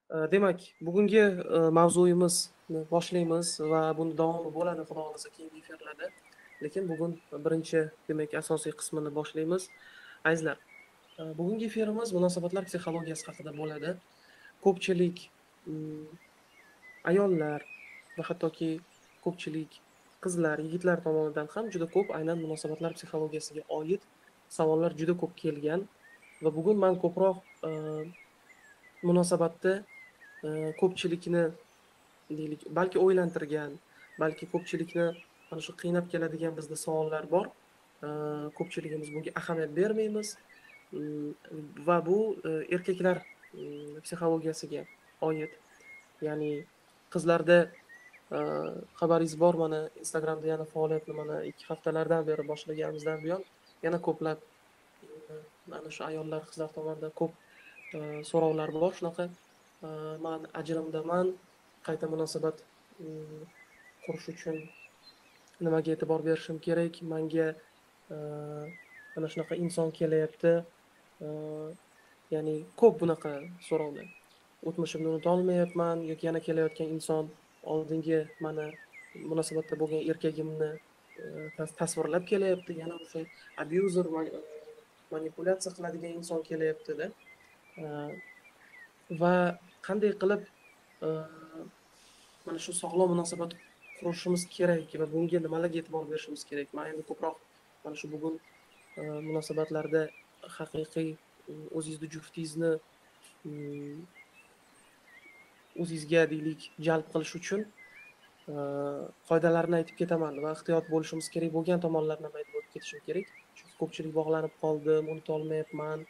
Demak, bugungi mavzuyimizni boshlaymiz va buni davomi bo'ladi xudo xohlasa keyingi efirlarda. Lekin bugun birinchi, demak, asosiy qismini boshlaymiz. Azizlar, bugungi efirimiz munosabatlar psixologiyasi haqida bo'ladi. Ko'pchilik mm, ayollar va hattoki ko'pchilik qizlar, yigitlar tomonidan ham juda ko'p aynan munosabatlar psixologiyasiga oid savollar juda ko'p kelgan va bugun men ko'proq munosabatda ko'pchilikni deylik, balki o'ylantirgan, balki ko'pchilikni mana shu qiynab keladigan bizda savollar bor. Ko'pchiligimiz bunga ahamiyat bermaymiz. Va bu erkaklar psixologiyasiga oid. Ya'ni qizlarda xabaringiz bor, mana Instagramda yana faoliyatni mana 2 haftalardan beri boshlaganimizdan buyon yana ko'plab mana shu ayollar, qizlar tomonidan ko'p so'rovlar bor shunaqa. Man ajrimdaman, qayta munosabat qurish uchun nimaga e'tibor berishim kerak, menga mana shunaqa inson kelyapti. Ya'ni ko'p bunaqa so'rovlar. O'tmishimni unuta olmayapman yoki yana kelayotgan inson oldingi mana munosabatda bo'lgan erkagimni tasvirlab kelyapti, yana o'sha abyuzer, manipulyatsiya qiladigan inson kelyaptida. Va qanday qilib mana shu sog'lom munosabat qurishimiz kerak va bunga nimalarga e'tibor berishimiz kerak. Men endi ko'proq mana shu bugun munosabatlarda haqiqiy o'zingizni juftingizni o'zingizga deylik jalb qilish uchun qoidalarni aytib ketaman va ehtiyot bo'lishimiz kerak bo'lgan tomonlarni aytib o'tib ketishim kerak. Chunki ko'pchilik bog'lanib qoldim, unuta olmayapman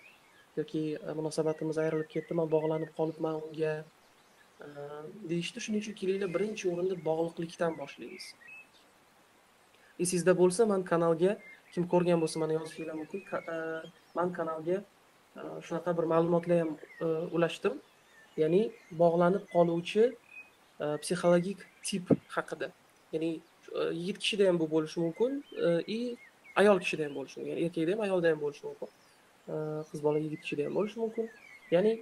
yoki munosabatimiz ayrilib ketdi, men bog'lanib qolibman unga deyishdi. Shuning uchun kelinglar birinchi o'rinda bog'liqlikdan boshlaymiz. Esingizda bo'lsa, men kanalga kim ko'rgan bo'lsa mana yozishinglar mumkin. Men kanalga shunaqa bir ma'lumotlar ham ulashdim. Ya'ni bog'lanib qoluvchi psixologik tip haqida. Ya'ni yigit kishida ham bu bo'lishi mumkin, и ayol kishida ham bo'lishi mumkin. Ya'ni erkakda ham, ayolda ham bo'lishi mumkin. Qiz bola yigit kishida ham bo'lishi mumkin. Ya'ni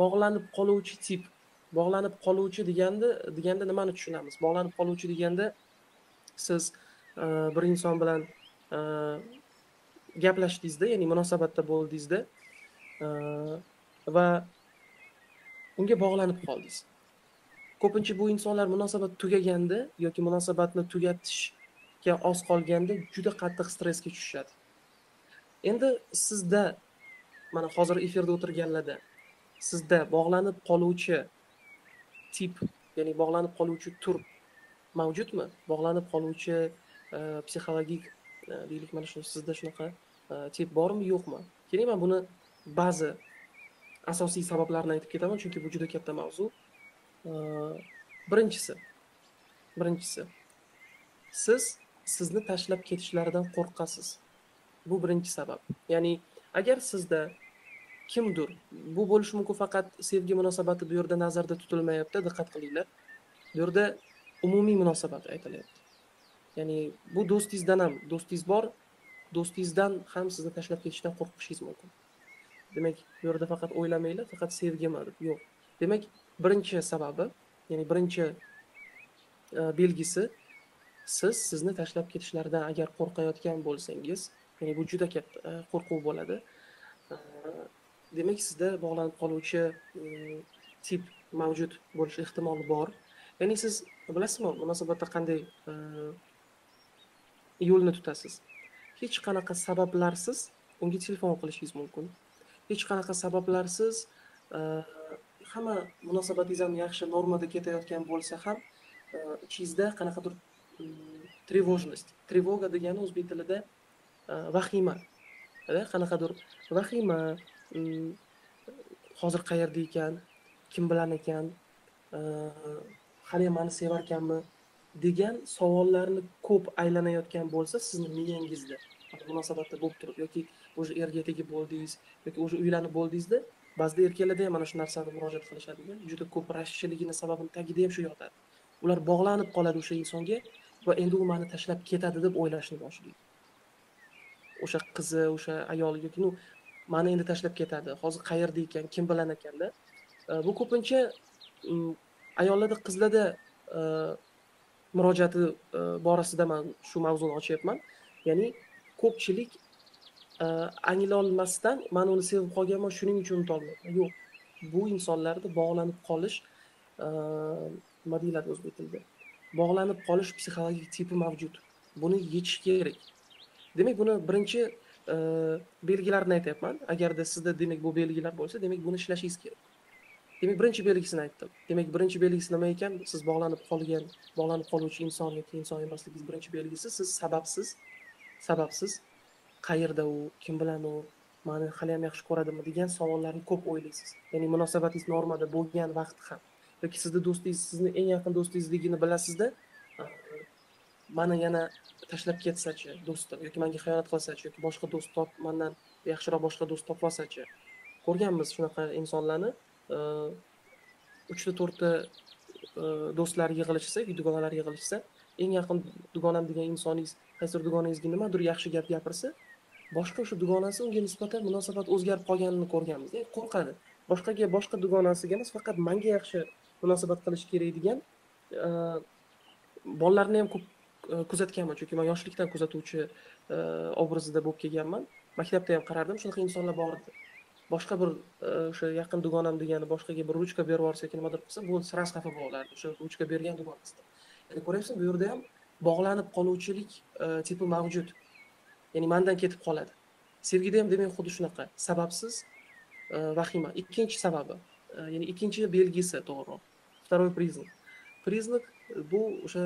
bog'lanib qoluvchi tip. Bog'lanib qoluvchi deganda nimani tushunamiz? Bog'lanib qoluvchi deganda siz bir inson bilan gaplashdingizda, ya'ni munosabatda bo'ldingizda va unga bog'lanib qoldingiz. Ko'pincha bu insonlar munosabat tugaganda yoki munosabatni tugatishga oz qolganda juda qattiq stressga tushishadi. Endi sizda mana hozir efirda o'tirganlarda sizda bog'lanib qoluvchi tip, ya'ni bog'lanib qoluvchi tur mavjudmi? Bog'lanib qoluvchi psixologik deylik mana shu sizda shunaqa tip bormi, yo'qmi? Keling, men buni ba'zi asosiy sabablarini aytib ketaman, chunki bu juda katta mavzu. Birinchisi, sizni tashlab ketishlaridan qo'rqasiz. Bu birinchi sabab. Ya'ni agar sizda kimdir, bu bo'lishi mumkin faqat sevgi munosabati bu yerda nazarda tutilmayapti, diqqat qilinglar. Bu yerda umumiy munosabat aytilyapti. Ya'ni bu do'stingiz bor, do'stingizdan ham sizni tashlab ketishdan qo'rqishingiz mumkin. Demak, bu yerda faqat o'ylamanglar, faqat sevgimi deb. Yo'q. Demak, birinchi sababi, ya'ni birinchi belgisi, sizni tashlab ketishlaridan agar qo'rqayotgan bo'lsangiz, ya'ni bu juda katta qo'rquv bo'ladi. Demak, sizda bog'lanib qoluvchi tip mavjud bo'lish ehtimoli bor. Ya'ni siz bilasizmi, munosabatda qanday yo'lni tutasiz? Hech qanaqa sabablarsiz unga telefon qilishingiz mumkin. Hech qanaqa sabablarsiz hamma munosabatingiz ham yaxshi normada ketayotgan bo'lsa ham ichingizda qanaqadir trevojность. Trevoga degani o'zbek tilida vahima. Qanaqadir vahima, hozir qayerda ekan, kim bilan ekan, hali ham meni sevarkanmi degan savollarni ko'p aylanayotgan bo'lsa sizni miyangizda munosabatda bo'lib turib yoki o'sha erga tegib bo'ldingiz yoki o'sha uylanib bo'ldingizda, ba'zida erkaklarda ham mana shu narsani murojaat qilishadi. Juda ko'p rashkchiligini sababini tagida ham shu yotadi. Ular bog'lanib qoladi o'sha insonga va endi u meni tashlab ketadi deb o'ylashni boshlaydi. O'sha qizi, o'sha ayoli yoki meni endi tashlab ketadi. Hozir qayerda ekan, kim bilan ekanda. Bu ko'pincha ayollarda, qizlarda e, murojaati borasida man shu mavzuni ochyapman. Ya'ni ko'pchilik anglolmasdan man uni sevib qolganman, shuning uchun unutolmayman. Yo'q, bu insonlarda bog'lanib qolish, nima deyiladi o'zbek tilida? Bog'lanib qolish psixologik tipi mavjud. Buni yechish kerak. Demak, buni birinchi belgilarini aytyapman. Agarda sizda demak bu belgilar bo'lsa, demak buni ishlashingiz kerak. Demak, birinchi belgisini aytdim. Demak, birinchi belgisi nima ekan? Siz bog'lanib qoluvchi inson yoki inson emasligingiz birinchi belgisi siz sababsiz qayerda u, kim bilan u, mani hali ham yaxshi ko'radimi degan savollarni ko'p o'ylaysiz. Ya'ni munosabatingiz normada bo'lgan vaqt ham yoki sizni do'stingiz, sizni eng yaqin do'stingizligini bilasizda, mani yana tashlab ketsachi do'stim yoki menga xiyonat qilsachi yoki boshqa do'st mendan yaxshiroq boshqa do'st topib olsachi. Ko'rganmiz shunaqa insonlarni. 3ta 4ta do'stlar yig'ilishsa, dugonalar yig'ilishsa, eng yaqin dugonam degan insoningiz qaysidir dugonangizga nimadir yaxshi gap gapirsa, boshqa o'sha dugonasi unga nisbatan munosabat o'zgarib qolganini ko'rganmiz. Qo'rqadi. Boshqa dugonasiga emas, faqat menga yaxshi munosabat qilish kerak degan bolalarni ham ko'p kuzatganman, chunki men yoshlikdan kuzatuvchi obrazida bo'lib kelganman. Maktabda ham qarardim, shunaqa insonlar bor edi. Boshqa bir o'sha yaqin dugonam degani boshqaga bir ruchka berib yuborsa yoki nimadir qilsa, bu sras xafa bo'lardi o'sha ruchka bergan dugonasidan. Ya'ni ko'ryapsizmi, bu yerda ham bog'lanib qoluvchilik tipi mavjud. Ya'ni mendan ketib qoladi. Sevgida ham demak xuddi shunaqa, sababsiz vahima. Ikkinchi sababi, ya'ni ikkinchi belgisi to'g'riroq. Второй признак. Признак bu o'sha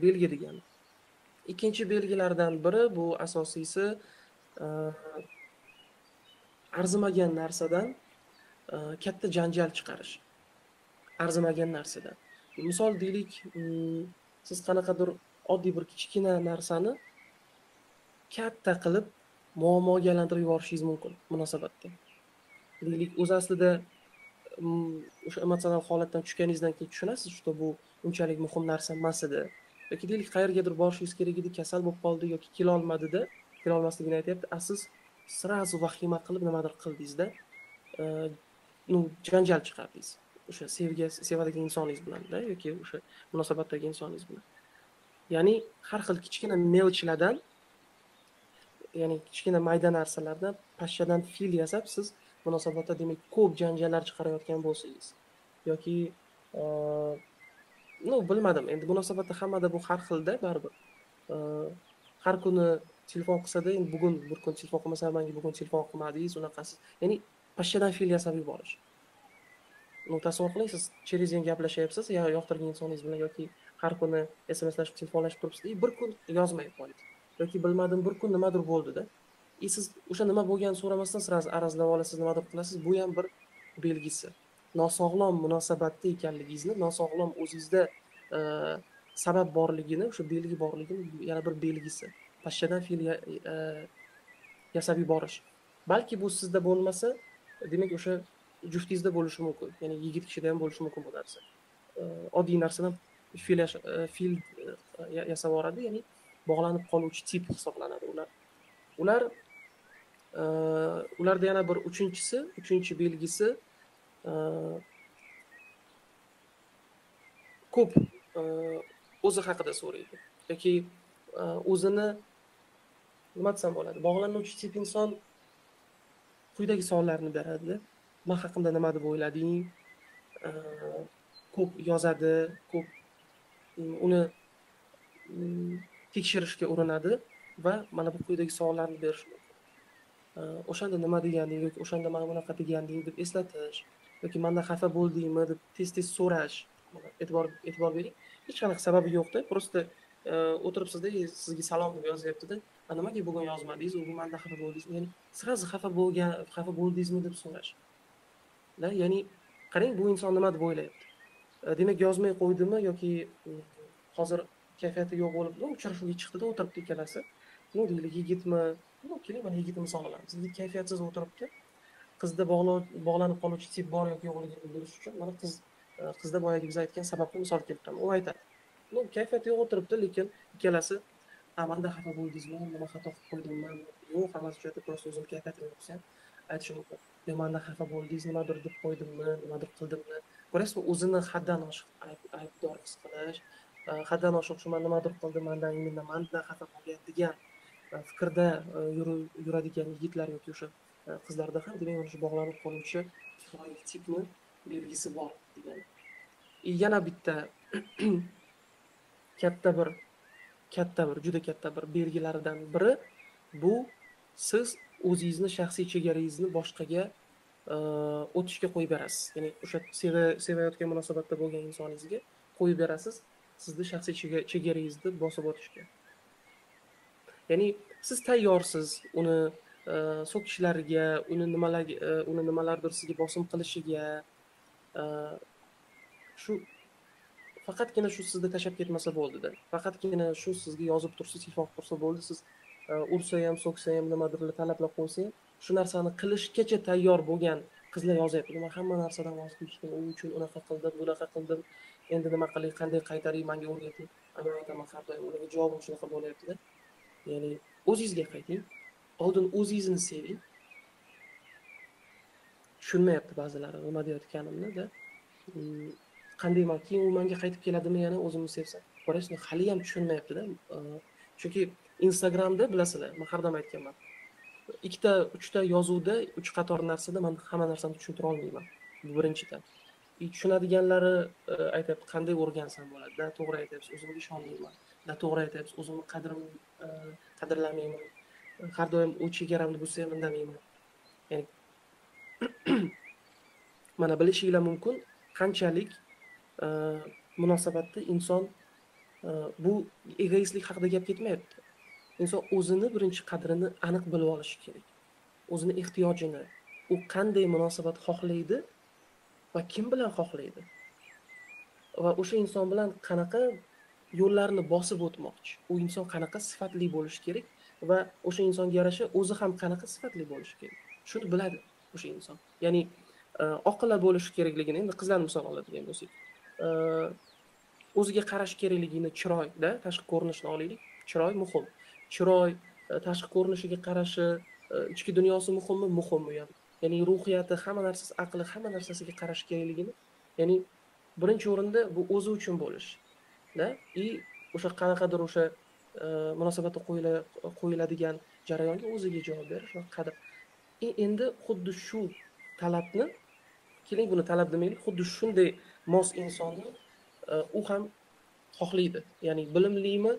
belgi degani. Ikkinchi belgilardan biri, bu asosiysi, arzimagan narsadan katta janjal chiqarish. Arzimagan narsadan. Misol deylik, siz qanaqadir oddiy bir kichkina narsani katta qilib muammoga aylantirib yuborishingiz mumkin munosabatda. Deylik, o'zi aslida o'sha emotsional holatdan tushganingizdan keyin tushunasiz, что bu unchalik muhim narsa emas edi. Yoki deylik, qayergadir borishingiz kerak edi, kasal bo'lib qoldi yoki kelolmadida, kelolmasligini aytyapti. Siz srazu vahima qilib nimadir qildingizda, janjal chiqardingiz. O'sha sevadigan insoningiz bilan-da yoki o'sha munosabatdagi insoningiz bilan. Ya'ni har xil kichkina melchlardan, ya'ni kichkina mayda narsalardan pashshadan fil yasab siz munosabatda demak ko'p janjallar chiqarayotgan bo'lsangiz yoki bilmadim, endi munosabatda hammada bu har xilda baribir. Har kuni telefon qilsa-da, endi bugun bir kun telefon qilmasa, menga bugun telefon qilmadingiz, unaqasiz. Ya'ni pashshadan fil yasab yuborish. Tasavvur qiling, siz cherizang gaplashyapsiz, yoqtirgan insoningiz bilan yoki har kuni SMSlashib, telefonlashib turibsiz, bir kun yozmay qo'ydi. Yoki bilmadim, bir kun nimadir bo'ldi-da. Siz o'sha nima bo'lganini so'ramasdan siz arazlab olasiz, nimadir qilasiz, bu ham bir belgisi. Nosog'lom munosabatda ekanligingizni, nosog'lom o'zingizda sabab borligini, o'sha belgi borligini yana bir belgisi. Pashshadan fil yasab yuborish. Balki bu sizda bo'lmasa, demak o'sha juftingizda bo'lishi mumkin. Ya'ni yigit kishida ham bo'lishi mumkin bu narsa. Oddiy narsadan fil yasab yuboradi, ya'ni bog'lanib qoluvchi tip hisoblanadi ular. Ularda yana bir uchinchi belgisi ko'p o'zi haqida so'raydi yoki o'zini nima desam bo'ladi, bog'lanuvchi tip inson quyidagi savollarni beradi. Men haqimda nima deb o'ylading? Ko'p yozadi, ko'p uni tekshirishga urinadi va mana bu quyidagi savollarni berish mumkin. O'shanda nima deganding yoki o'shanda mana bunaqa deganding deb eslatish yoki mendan xafa bo'ldingmi deb tez so'rash. E'tibor bering. Hech qanaqa sababi yo'qda, просто o'tiribsizda, sizga salom deb yozyapti-da, nimaga bugun yozmadingiz, u mendan xafa bo'ldingizmi? Ya'ni sirazi xafa bo'ldingizmi deb so'rash. Ya'ni qarang, bu inson nima deb o'ylayapti. Demak, yozmay qo'ydimi yoki hozir kayfiyati yo'q bo'lib, uchrashuvga chiqdi-da, o'tiribdi ikkalasi. Deylik, yigitmi? Keling, mana yigitni misol olamiz. Yigit kayfiyatsiz o'tiribdi. Qizda bog'lanib qoluvchi tip bor yoki yo'qligini bildirish uchun mana qizda boyagi biz aytgan sababni misol keltiraman. U aytadi. Kayfiyati yo'q o'tiribdi, lekin ikkalasi menda xafa bo'ldingizmi, nima xato qilib qo'ydimmi? Yo'q, hammasi joyida, просто o'zim kayfiyatim yo'q desa aytish mumkin. Menda xafa bo'ldingiz, nimadir deb qo'ydimmi, nimadir qildimmi? ko'rasizmi, o'zini haddan oshiq aybdor his qilish, haddan oshiq shu man nimadir qildim, mandan xafa bo'lgan degan fikrda yuradigan yigitlar yoki o'sha qizlarda ham demak mana shu bog'lanib qoluvchi psixologik tipni belgisi bor degani. Yana bitta juda katta bir belgilaridan biri bu siz o'zingizni shaxsiy chegarangizni boshqaga o'tishga qo'yib berasiz. Ya'ni o'sha sevayotgan munosabatda bo'lgan insoningizga qo'yib berasiz, sizni shaxsiy chegarangizni bosib o'tishga. Ya'ni siz tayyorsiz uni so'kishlariga, uni nimalardir sizga bosim qilishiga, shu faqatgina shu sizni tashlab ketmasa bo'ldi-da. Faqatgina shu sizga yozib tursa, sifat tursa bo'ldi. Siz ursa ham, so'ksa ham, nimadir talablar qo'ysa ham, shu narsani qilishgacha tayyor bo'lgan qizlar yozyapti. Men hamma narsadan voz kechdim, u uchun unaqa qildim, bunaqa qildim. Endi nima qilay, qanday qaytaring, menga o'rgating. Men aytaman, har doim ularga javobim shunaqa bo'lyapti-da. Ya'ni o'zingizga qayting, oldin o'zingizni seving. Tushunmayapti ba'zilari nima deyotganimni-da. Qandayman, keyin u menga qaytib keladimi yana o'zimni sevsam. Ko'rasizmi, hali ham tushunmayapti-da. Chunki Instagramda bilasizlar, men har doim aytganman. 2-3 ta yozuvda 3 qator narsada men hamma narsani tushuntira olmayman. Bu birinchidan. Tushunadiganlari aytayapti, qanday o'rgansam bo'ladi-da, to'g'ri aytayapsiz, o'zimga ishonmayman. To'g'ri aytayapsiz, o'zimni qadrlamayman. Har doim u chegaramni bo'lsa ham indamayman. Ya'ni mana bilishinglar mumkin, qanchalik munosabatda inson bu egoistlik haqida gap ketmayapti. Inson o'zini birinchi qadrini aniq bilib olishi kerak. O'zini ehtiyojini, u qanday munosabat xohlaydi va kim bilan xohlaydi. Va o'sha inson bilan qanaqa yo'llarni bosib o'tmoqchi. U inson qanaqa sifatli bo'lishi kerak va o'sha insonga yarasha o'zi ham qanaqa sifatli bo'lishi kerak. Shuni biladi o'sha inson. Ya'ni oqila bo'lishi kerakligini, endi qizlarni misol oladigan bo'lsak, o'ziga qarash kerakligini chiroyda, tashqi ko'rinishni olaylik. Chiroy muhim. Chiroy, tashqi ko'rinishiga qarashi, ichki dunyosi muhimmi? Muhim bu ham. Ya'ni ruhiyati, hamma narsasi, aqli, hamma narsasiga qarash kerakligini, ya'ni birinchi o'rinda bu o'zi uchun bo'lish. Da? O'sha qanaqadir o'sha munosabatda qo'yiladigan jarayonga o'ziga javob berish va qadr. Endi xuddi shu talabni, keling buni talab demaylik, xuddi shunday mos insonni u ham xohlaydi. Ya'ni bilimlimi,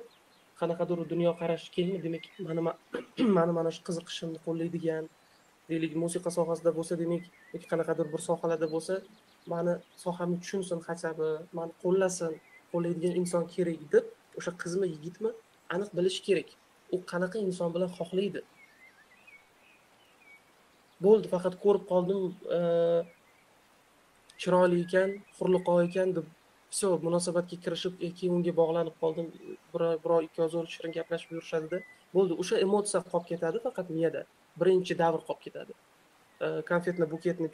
qanaqadir dunyo qarashi kengmi, demak mana shu qiziqishimni qo'llaydigan, deylik musiqa sohasida bo'lsa, demak yoki qanaqadir bir sohalarda bo'lsa, meni sohamni tushunsin, hasabi, meni qo'llaydigan inson kerak deb, o'sha qizmi, yigitmi aniq bilish kerak. U qanaqa inson bilan xohlaydi. Bo'ldi, faqat ko'rib qoldim, chiroyli ekan, hurliqo ekan deb, все, munosabatga kirishib, keyin unga bog'lanib qoldim, biror ikki oz shirin gaplashib yurishadi-da. Bo'ldi, o'sha emotsiya qolib ketadi faqat miyada. Birinchi davr qolib ketadi. Konfetni buketni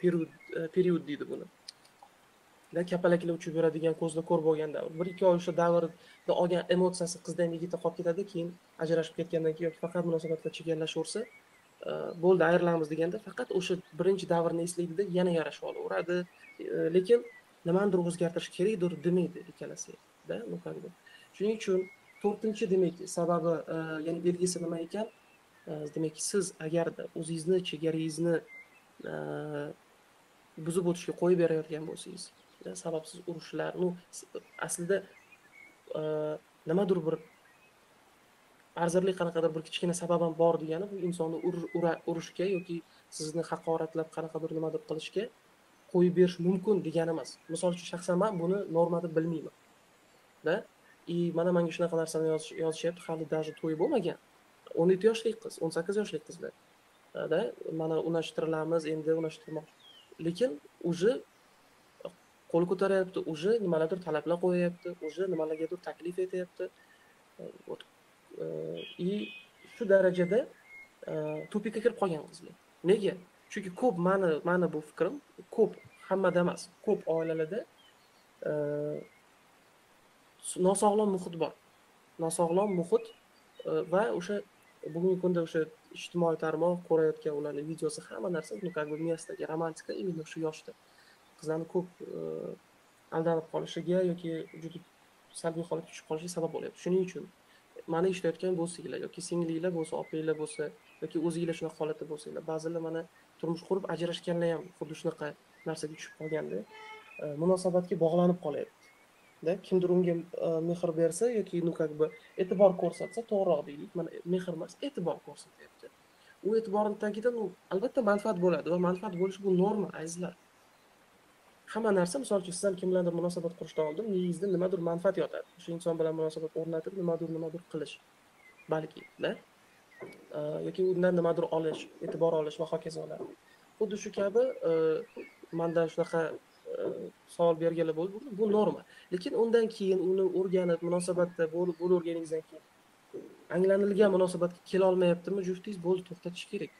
period deydi buni. Kapalaklar uchib yuradigan, ko'zda ko'r bo'lgan davr. 1-2 oy o'sha davrda olgan emotsiyasi qizda ham yigitda qolib ketadi, keyin ajrashib ketgandan keyin yoki faqat munosabatlar chegaralashaversa, bo'ldi, ayrilamiz deganda faqat o'sha birinchi davrni eslaydi-da, yana yarashib olaveradi. Lekin nimanidir o'zgartirish kerakdir demaydi ikkalasi-da, muqaddi. Shuning uchun 4-chi demak sababi, ya'ni belgisi nima ekan? Demak, siz agarda o'zingizni chegarangizni buzib o'tishga qo'yib berayotgan bo'lsangiz, sababsiz urushlar, aslida nimadir bir arzirli qanaqadir bir kichkina sabab ham bor degani, bu insonni urushga yoki sizni haqoratlab qanaqadir nimadir qilishga qo'yib berish mumkin degani emas. Misol uchun shaxsan men buni normada bilmayman. Da, mana menga shunaqa narsani yozishyapti, hali даже to'y bo'lmagan. 17 yoshli qiz, 18 yoshli qizlar. Da, mana unashtirilamiz, endi unashtirmoqchi. Lekin uje qo'l ko'taryapti, uje nimalardir talablar qo'yayapti, uje nimalargadir taklif etyapti. Shu darajada tupikka kirib qolgan qizlar. Nega? Chunki ko'p meni bu fikrim, ko'p hammada emas, ko'p oilalarda nosog'lom muhit bor. Nosog'lom muhit va o'sha bugungi kunda o'sha ijtimoiy tarmoq ko'rayotgan ularning videosi, hamma narsa miyasdagi romantika imенно shu yoshda. Qizlarni ko'p aldanib qolishiga yoki juda salbiy holatga tushib qolishiga sabab bo'lyapti. Shuning uchun mana eshitayotgan bo'lsanglar yoki singilinglar bo'lsa, opanglar bo'lsa yoki o'zinglar shunaqa holatda bo'lsanglar, ba'zilar mana turmush qurib ajrashganlar ham xuddi shunaqa narsaga tushib qolganda, munosabatga bog'lanib qolyapti. Kimdir unga mehr bersa yoki как бы e'tibor ko'rsatsa, to'g'riroq deylik, mana mehr emas, e'tibor ko'rsatyapti. U e'tiborning tagidan albatta manfaat bo'ladi va manfaat bo'lishi bu norma, azizlar. Hamma narsa, misol uchun siz ham kim bilandir munosabat qurishdan oldin miyangizda nimadir manfaat yotadi. O'sha inson bilan munosabat o'rnatib nimadir qilish, balki, yoki undan nimadir olish, e'tibor olish va hokazolar. Xuddi shu kabi mendan shunaqa savol berganlar bo'ldi. Bu norma. Lekin undan keyin uni o'rganib, munosabatda bo'laverganingizdan keyin anglanilgan munosabatga kela olmayaptimi juftingiz, bo'ldi, to'xtatish kerak.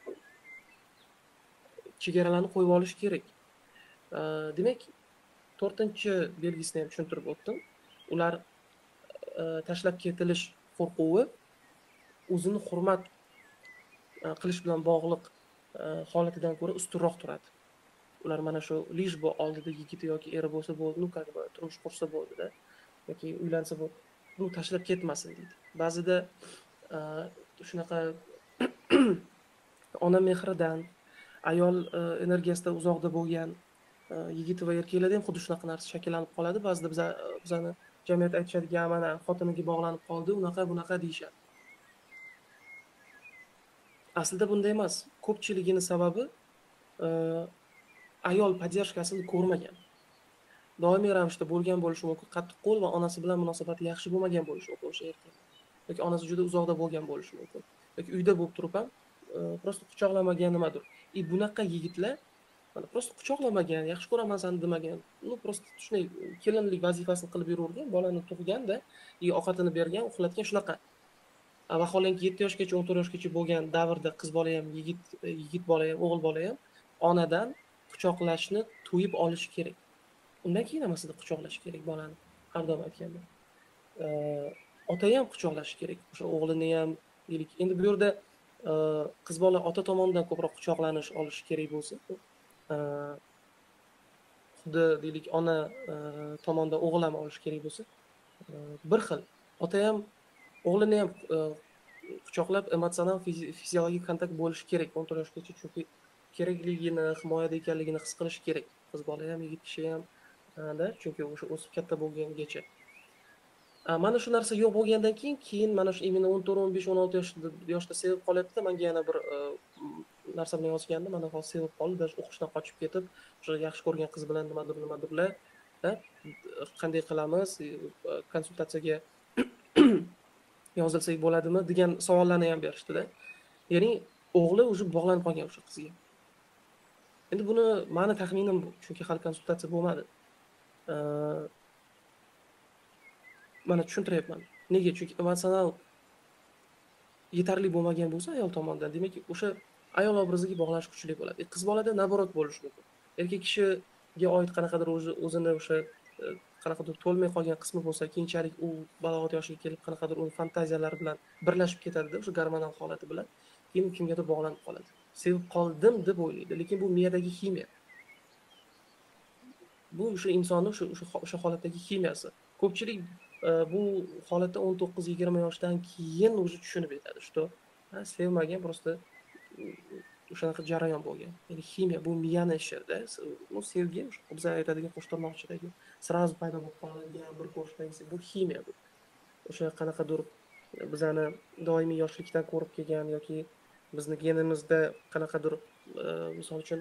Chegaralarni qo'yib olish kerak. Demak, 4-belgisini ham tushuntirib o'tdim. Ular tashlab ketilish qo'rquvi o'zini hurmat qilish bilan bog'liq holatidan ko'ra ustunroq turadi. Ular mana shu lish bu oldida yigiti yoki eri bo'lsa bo'ldi, как бы turmush qursa bo'ldi-da, yoki uylansa bo'ldi, bu tashlab ketmasin deydi. Ba'zida shunaqa ona mehridan, ayol energiyasidan uzoqda bo'lgan yigit va erkaklarda ham xuddi shunaqa narsa shakllanib qoladi. Ba'zida bizani jamiyat aytishadigan, mana xotiniga bog'lanib qoldi, bunaqa deyishadi. Aslida bunday emas. Ko'pchiligini sababi ayol podдержкасini ko'rmagan. Doimiy ravishda bo'lgan bo'lishi mumkin. Qattiq qo'l va onasi bilan munosabati yaxshi bo'lmagan bo'lishi mumkin o'sha erkak. Yoki onasi juda uzoqda bo'lgan bo'lishi mumkin. Yoki uyda bo'lib turib ham prosta quchoqlamagan nimadir. Bunaqa yigitlar mana prosta quchoqlamagan, yaxshi ko'raman seni demagan. Prosta shunday kelinlik vazifasini qilib yuravergan, bolani tug'ganda, ovqatini bergan, uxlatgan shunaqa. Vaholanki 7 yoshgacha, 14 yoshgacha bo'lgan davrda qiz bola ham, yigit bola ham, o'g'il bola ham onadan quchoqlashni to'yib olishi kerak. Undan keyin amasida quchoqlash kerak bolani. Har doim aytganda. Ota ham quchoqlashi kerak. O'sha o'g'lini ham, deylik. Endi bu yerda qiz bola ota tomonidan ko'proq quchoqlanish olishi kerak bo'lsa, xuddi deylik ona tomonidan o'g'il ham olish kerak bo'lsa, bir xil. Ota ham o'g'lini ham quchoqlab emotsional fiziologik kontakt bo'lishi kerak 14 yoshgacha, chunki kerakligini, himoyada ekanligini his qilish kerak. Qiz bola ham, yigit kishi ham, chunki o'sha o'sib katta bo'lgangacha. Mana shu narsa yo'q bo'lgandan keyin mana shu imенно 14, 15, 16 yoshda sevib qolyapti. Menga yana bir narsa bilan yozgandi. Mana hozir sevib qoldi, даже o'qishdan qochib ketib, o'sha yaxshi ko'rgan qiz bilan nimadirlar, qanday qilamiz, konsultatsiyaga yozilsak bo'ladimi degan savollarni ham berishdi-da. Ya'ni o'g'li o'zi bog'lanib qolgan o'sha qizga. Endi buni meni taxminim bu, chunki hali konsultatsiya bo'lmadi. Mana tushuntiryapman. Nega? Chunki emotsional yetarli bo'lmagan bo'lsa ayol tomonidan, demak, o'sha ayol obraziga bog'lanish kuchli bo'ladi. Qiz bolada naborot bo'lishi mumkin. Erkak kishiga oid qanaqadir o'zini o'sha qanaqadir to'lmay qolgan qismi bo'lsa, keyinchalik u balog'at yoshiga kelib qanaqadir uni fantaziyalari bilan birlashib ketadi-da, o'sha gormonal holati bilan, keyin kimgadir bog'lanib qoladi. Sevib qoldim deb o'ylaydi, lekin bu miyadagi ximiya. Bu o'sha insonning o'sha holatdagi ximiyasi. Ko'pchilik bu holatda 19-20 yoshdan keyin o'zi tushunib yetadi, что sevmagan, prosta o'shanaqa jarayon bo'lgan. Ya'ni ximiya bu miyani ishi-da. Bu sevgi, biz aytadigan qo'shtirnoqchidagi sразу paydo bo'lib qoladigan bir ko'rsatgan bu ximiya bu. O'sha qanaqadir bizani doimiy yoshlikdan ko'rib kelgan yoki bizni genimizda qanaqadir misol uchun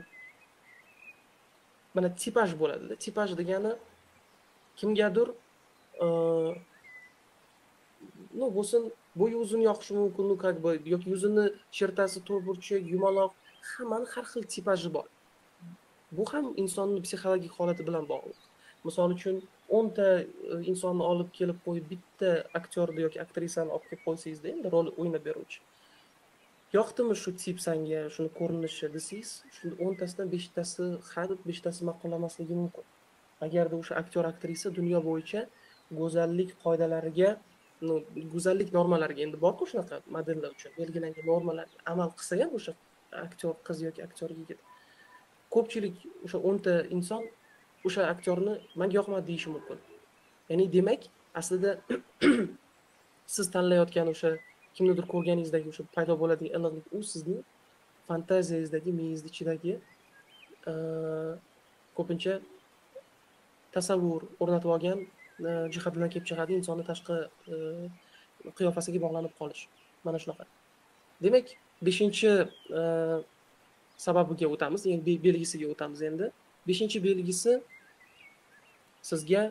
mana tipaj bo'ladi-da. Tipaj degani kimgadir bo'lsin, bo'yi uzun yoqishi mumkin, как бы yoki yuzini chertasi to'rtburchak, yumaloq, hammani har xil tipaji bor. Bu ham insonning psixologik holati bilan bog'liq. Misol uchun 10 ta insonni olib kelib qo'yib, bitta aktyorni yoki aktrisani olib kelib qo'ysangizda, endi rol o'ynab beruvchi. Yoqdimi shu tip senga, shuni ko'rinishi desangiz, shu 10 tasidan 5 tasi ha deb 5 tasi ma'qullamasligi mumkin. Agarda o'sha aktyor aktrisa dunyo bo'yicha go'zallik qoidalariga, go'zallik normalariga, endi bor-ku shunaqa modellar uchun belgilangan normalarga amal qilsa ham o'sha aktyor qiz yoki aktyor yigit, ko'pchilik o'sha 10 ta inson o'sha aktyorni menga yoqmadi deyishi mumkin. Ya'ni demak, aslida siz tanlayotgan o'sha kimnidir ko'rganingizdagi o'sha paydo bo'ladigan iliqlik u sizni fantaziyangizdagi, miyangizni ichidagi ko'pincha tasavvur o'rnatib olgan jihatdan kelib chiqadi insonni tashqi qiyofasiga bog'lanib qolish. Mana shunaqa. Demak, 5-chi sababiga o'tamiz, ya'ni belgisiga o'tamiz endi. 5-chi belgisi sizga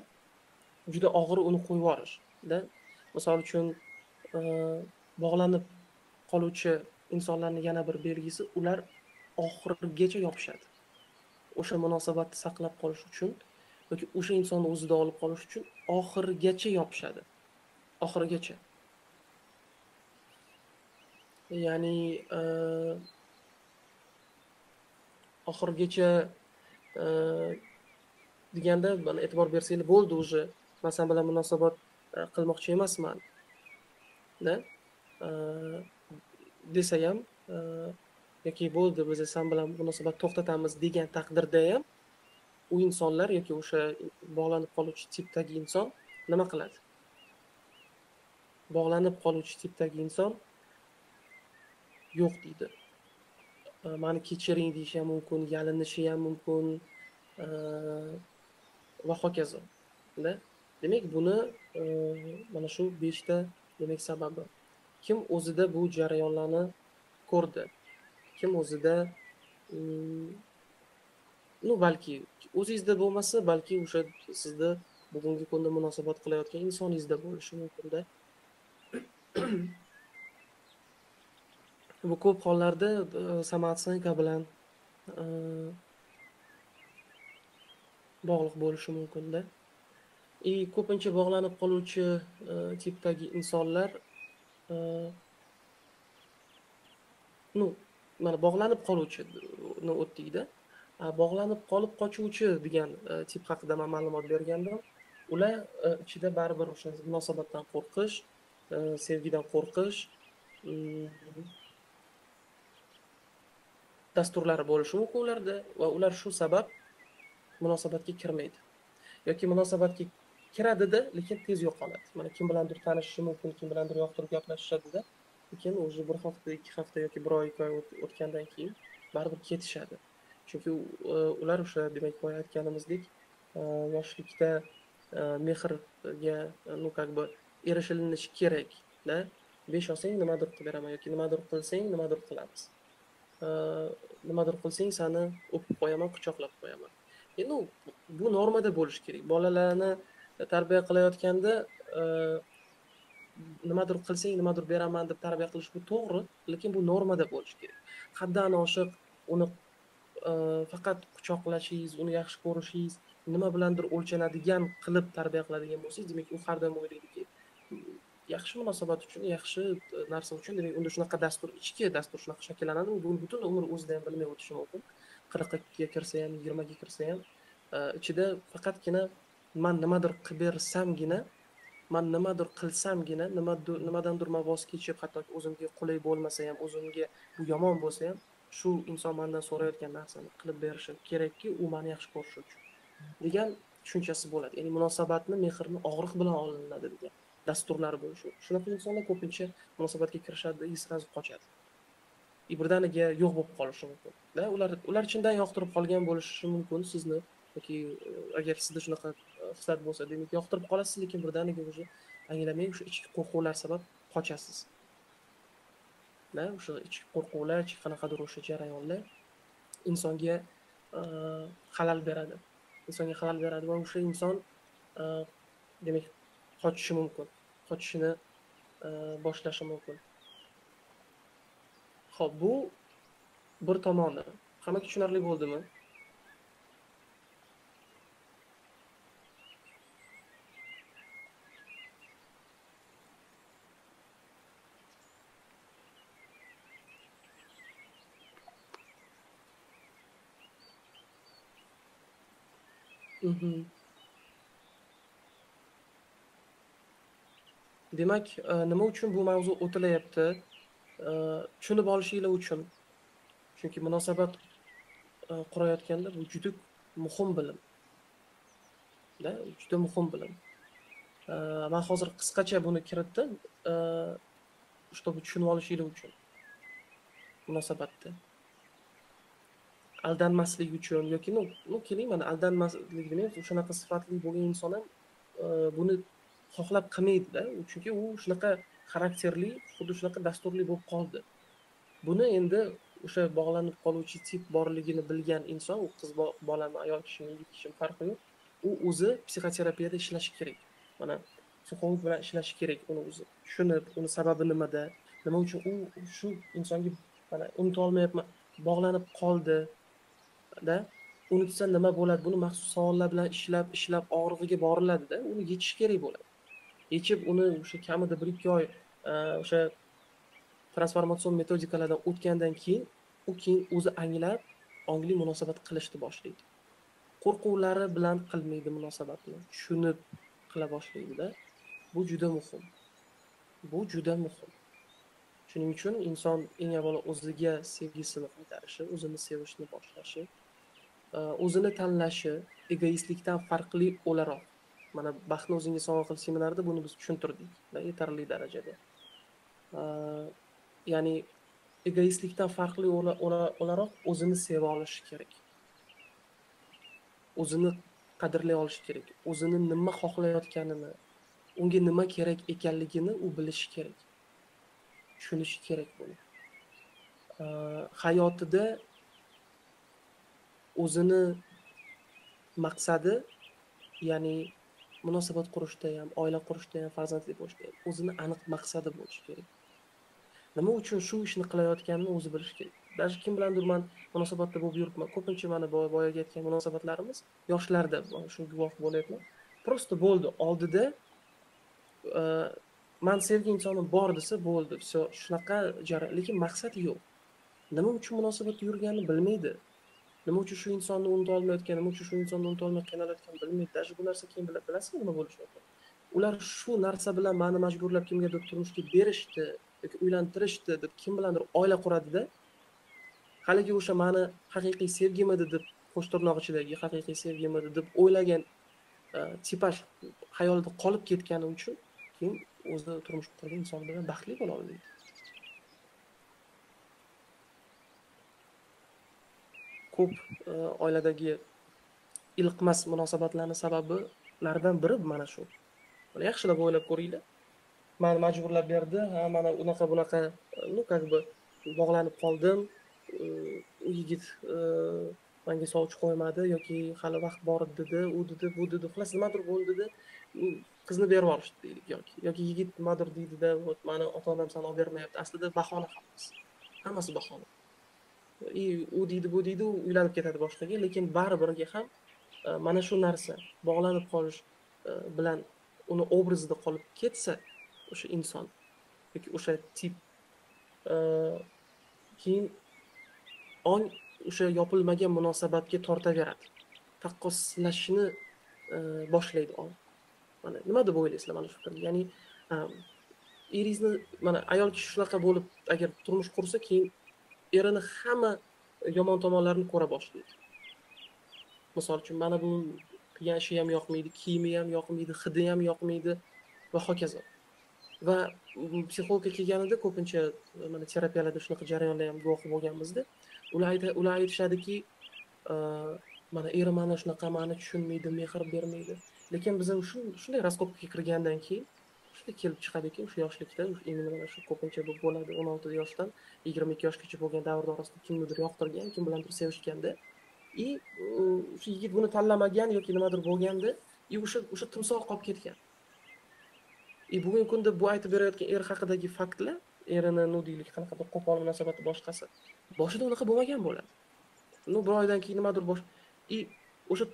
juda og'ir uni qo'yib yuborishda. Misol uchun bog'lanib qoluvchi insonlarning yana bir belgisi ular oxirigacha yopishadi. O'sha munosabatni saqlab qolish uchun yoki o'sha insonni o'zida olib qolish uchun oxirigacha yopishadi. Oxirigacha. Ya'ni oxirigacha deganda mana e'tibor bersanglar bo'ldi уже men sen bilan munosabat qilmoqchi emasman da desa ham yoki bo'ldi biz sen bilan munosabat to'xtatamiz degan taqdirda ham u insonlar yoki o'sha bog'lanib qoluvchi tipdagi inson nima qiladi? Bog'lanib qoluvchi tipdagi inson yo'q deydi. Mani kechiring deyishi ham mumkin, yalinishi ham mumkin va hokazo. Demak, buni mana shu 5 ta demak sababi. Kim o'zida bu jarayonlarni ko'rdi? Kim o'zida balki o'zingizda bo'lmasa, balki o'sha sizda bugungi kunda munosabat qilayotgan insoningizda bo'lishi mumkin-da. Bu ko'p hollarda somatsonika bilan bog'liq bo'lishi mumkin-da. Ko'pincha bog'lanib qoluvchi tipdagi insonlar mana bog'lanib qoluvchini o'tdik-da. Bog'lanib qolib qochuvchi degan tip haqida men ma'lumot bergandim. Ular ichida baribir o'sha munosabatdan qo'rqish, sevgidan qo'rqish dasturlari bo'lishi mumkin ularda va ular shu sabab munosabatga kirmaydi. Yoki munosabatga kiradida, lekin tez yo'qoladi. Mana kim bilandir tanishishi mumkin, kim bilandir yoqtirib gaplashishadi-da, lekin o'zi 1 hafta, 2 hafta yoki 1 oy, 2 oy o'tgandan keyin baribir ketishadi. Chunki ular o'sha demak boya aytganimizdek, yoshlikda mehrga как бы erishilinishi kerak-da. 5 olsang nimadir qilib beraman yoki nimadir qilsang nimadir qilamiz. Nimadir qilsang seni o'pib qo'yaman, quchoqlab qo'yaman. Endi bu normada bo'lishi kerak. Bolalarni tarbiya qilayotganda nimadir qilsang nimadir beraman deb tarbiya qilish bu to'g'ri, lekin bu normada bo'lishi kerak. Haddan oshiq uni faqat quchoqlashingiz, uni yaxshi ko'rishingiz, nima bilandir o'lchanadigan qilib tarbiya qiladigan bo'lsangiz, demak u har doim o'ylaydiki, yaxshi munosabat uchun, yaxshi narsa uchun, demak unda shunaqa ichki dastur shunaqa shakllanadi, bu butun umr o'zida ham bilmay o'tishi mumkin. 40 ga kirsa ham, 20 ga kirsa ham, ichida faqatgina men nimadir qilib bersamgina, men nimadir qilsamgina, nimadandir men voz kechib, hattoki o'zimga qulay bo'lmasa ham, o'zimga bu yomon bo'lsa ham, shu inson mendan so'rayotgan narsani qilib berishi kerakki, u meni yaxshi ko'rishi uchun degan tushunchasi bo'ladi. Ya'ni munosabatni, mehrni og'riq bilan olinadi degan dasturlari bo'lishi. Shunaqa insonlar ko'pincha munosabatga kirishadi, sразу qochadi. Birdaniga yo'q bo'lib qolishi mumkin. Ular chindan yoqtirib qolgan bo'lishi mumkin sizni yoki agar sizda shunaqa xislat bo'lsa, demak yoqtirib qolasiz, lekin birdaniga o'sha anglamay o'sha ichki qo'rquvlar sabab qochasiz. O'sha ichki qo'rquvlar, qanaqadir o'sha jarayonlar insonga xalal beradi. Insonga xalal beradi va o'sha inson demak qochishi mumkin. Qochishini boshlashi mumkin. Xo'p, bu bir tomoni. Hammaga tushunarli bo'ldimi? Demak, nima uchun bu mavzu o'tilayapti? Tushunib olishinglar uchun. Chunki munosabat qurayotganda bu juda muhim bilim. da juda muhim bilim. Men hozir qisqacha buni kiritdim, чтобы tushunib olishingiz uchun munosabatda. Aldanmaslik uchun yoki keling mana aldanmaslik demaymiz, o'shanaqa sifatli bo'lgan inson ham buni xohlab qilmaydi-da, chunki u shunaqa xarakterli, xuddi shunaqa dasturli bo'lib qoldi. Buni endi o'sha bog'lanib qoluvchi tip borligini bilgan inson, u qiz bolami, ayol kishimi, yigit kishimi farqi yo'q, u o'zi psixoterapiyada ishlashi kerak. Mana psixolog bilan ishlashi kerak uni o'zi. Tushunib, uni sababi nimada, nima uchun u shu insonga mana unuta olmayapman, bog'lanib qoldi da, unutsa nima bo'ladi? Buni maxsus savollar bilan ishlab og'rig'iga boriladi-da, uni yechish kerak bo'ladi. Yechib uni o'sha kamida 1-2 oy o'sha transformatsion metodikalardan o'tgandan keyin u keyin o'zi anglab, ongli munosabat qilishni boshlaydi. Qo'rquvlari bilan qilmaydi munosabatni, tushunib qila boshlaydi-da. Bu juda muhim. Bu juda muhim. Shuning uchun inson eng avvalo o'ziga sevgisini qaytarishi, o'zini sevishni boshlashi, o'zini tanlashi egoistlikdan farqli o'laroq. Mana baxtni o'zingga sovg'a qil seminarida buni biz tushuntirdik yetarli darajada. Ya'ni egoistlikdan farqli o'laroq o'zini seva olishi kerak. O'zini qadrlay olishi kerak. O'zini nima xohlayotganini, unga nima kerak ekanligini u bilishi kerak. Tushunishi kerak buni. Hayotida o'zini maqsadi, ya'ni munosabat qurishda ham, oila qurishda ham, farzandli bo'lishda ham o'zini aniq maqsadi bo'lishi kerak. Nima uchun shu ishni qilayotganini o'zi bilishi kerak. Даже kim bilandir men munosabatda bo'lib yuribman. Ko'pincha mana boyaga aytgan munosabatlarimiz yoshlarda, shu guvoh bo'lyapman. Prosta bo'ldi. Oldida men sevgan insonim bor desa bo'ldi. Shunaqa jarayon, lekin maqsad yo'q. Nima uchun munosabatda yurganini bilmaydi. Nima uchun shu insonni unuta olmayotgan, nima uchun shu insonni unuta olmay qiynalayotganini bilmaydi. Даже bu narsa keyin bilasizmi nima bo'lishyapti? Ular shu narsa bilan meni majburlab kimgadir turmushga berishdi yoki uylantirishdi deb kim bilandir oila quradida, haligi o'sha meni haqiqiy sevgimidi deb, qo'sh tirnoq ichidagi haqiqiy sevgimidi deb o'ylagan tipaj xayolida qolib ketgani uchun keyin o'zi turmush qurgan inson bilan baxtli bo'la olmaydi. Ko'p oiladagi iliqmas munosabatlarning sabablaridan biri mana shu. Mana yaxshilab o'ylab ko'ringlar. Meni majburlab berdi, mana bunaqa, как бы bog'lanib qoldim. U yigit menga sovchi qo'ymadi yoki hali vaqt bor dedi, u dedi, bu dedi, xullas nimadir bo'ldi dedi. Qizni berib yuborishdi deylik yoki yigit nimadir deydi-da, meni ota-onam seni olib bermayapti. Aslida bahona hammasi. Hammasi bahona. U deydi, bu deydi, u uylanib ketadi boshqaga, lekin baribirga ham mana shu narsa bog'lanib qolish bilan uni obrazida qolib ketsa, o'sha inson yoki o'sha tip keyin ong o'sha yopilmagan munosabatga tortaveradi. Taqqoslashni boshlaydi ong. Mana nima deb o'ylaysizlar mana shu fikrni? Ya'ni eringizni mana ayol kishi shunaqa bo'lib agar turmush qursa, keyin erini hamma yomon tomonlarini ko'ra boshlaydi. Misol uchun mana bu qilgan ishi ham yoqmaydi, kiyimi ham yoqmaydi, hidi ham yoqmaydi va hokazo. Va psixologga kelganida ko'pincha mana terapiyalarda shunaqa jarayonlar ham guvohi bo'lganmizda, ular aytishadiki, mana erim mana shunaqa, meni tushunmaydi, mehr bermaydi. Lekin biz shunday raskopkaga kirgandan keyin shunday kelib chiqadiki, o'sha yoshlikda, endi mana shu ko'pincha bu bo'ladi 16 yoshdan 22 yoshgacha bo'lgan davr orasida kimnidir yoqtirgan, kim bilandir sevishganda, o'sha yigit buni tanlamagan yoki nimadir bo'lganda, o'sha timsoh qolib ketgan. Bugungi kunda bu aytib berayotgan er haqidagi faktlar, erini deylik qanaqadir qo'pol munosabati boshqasi, boshida unaqa bo'lmagan bo'ladi. Bir oydan keyin nimadir o'sha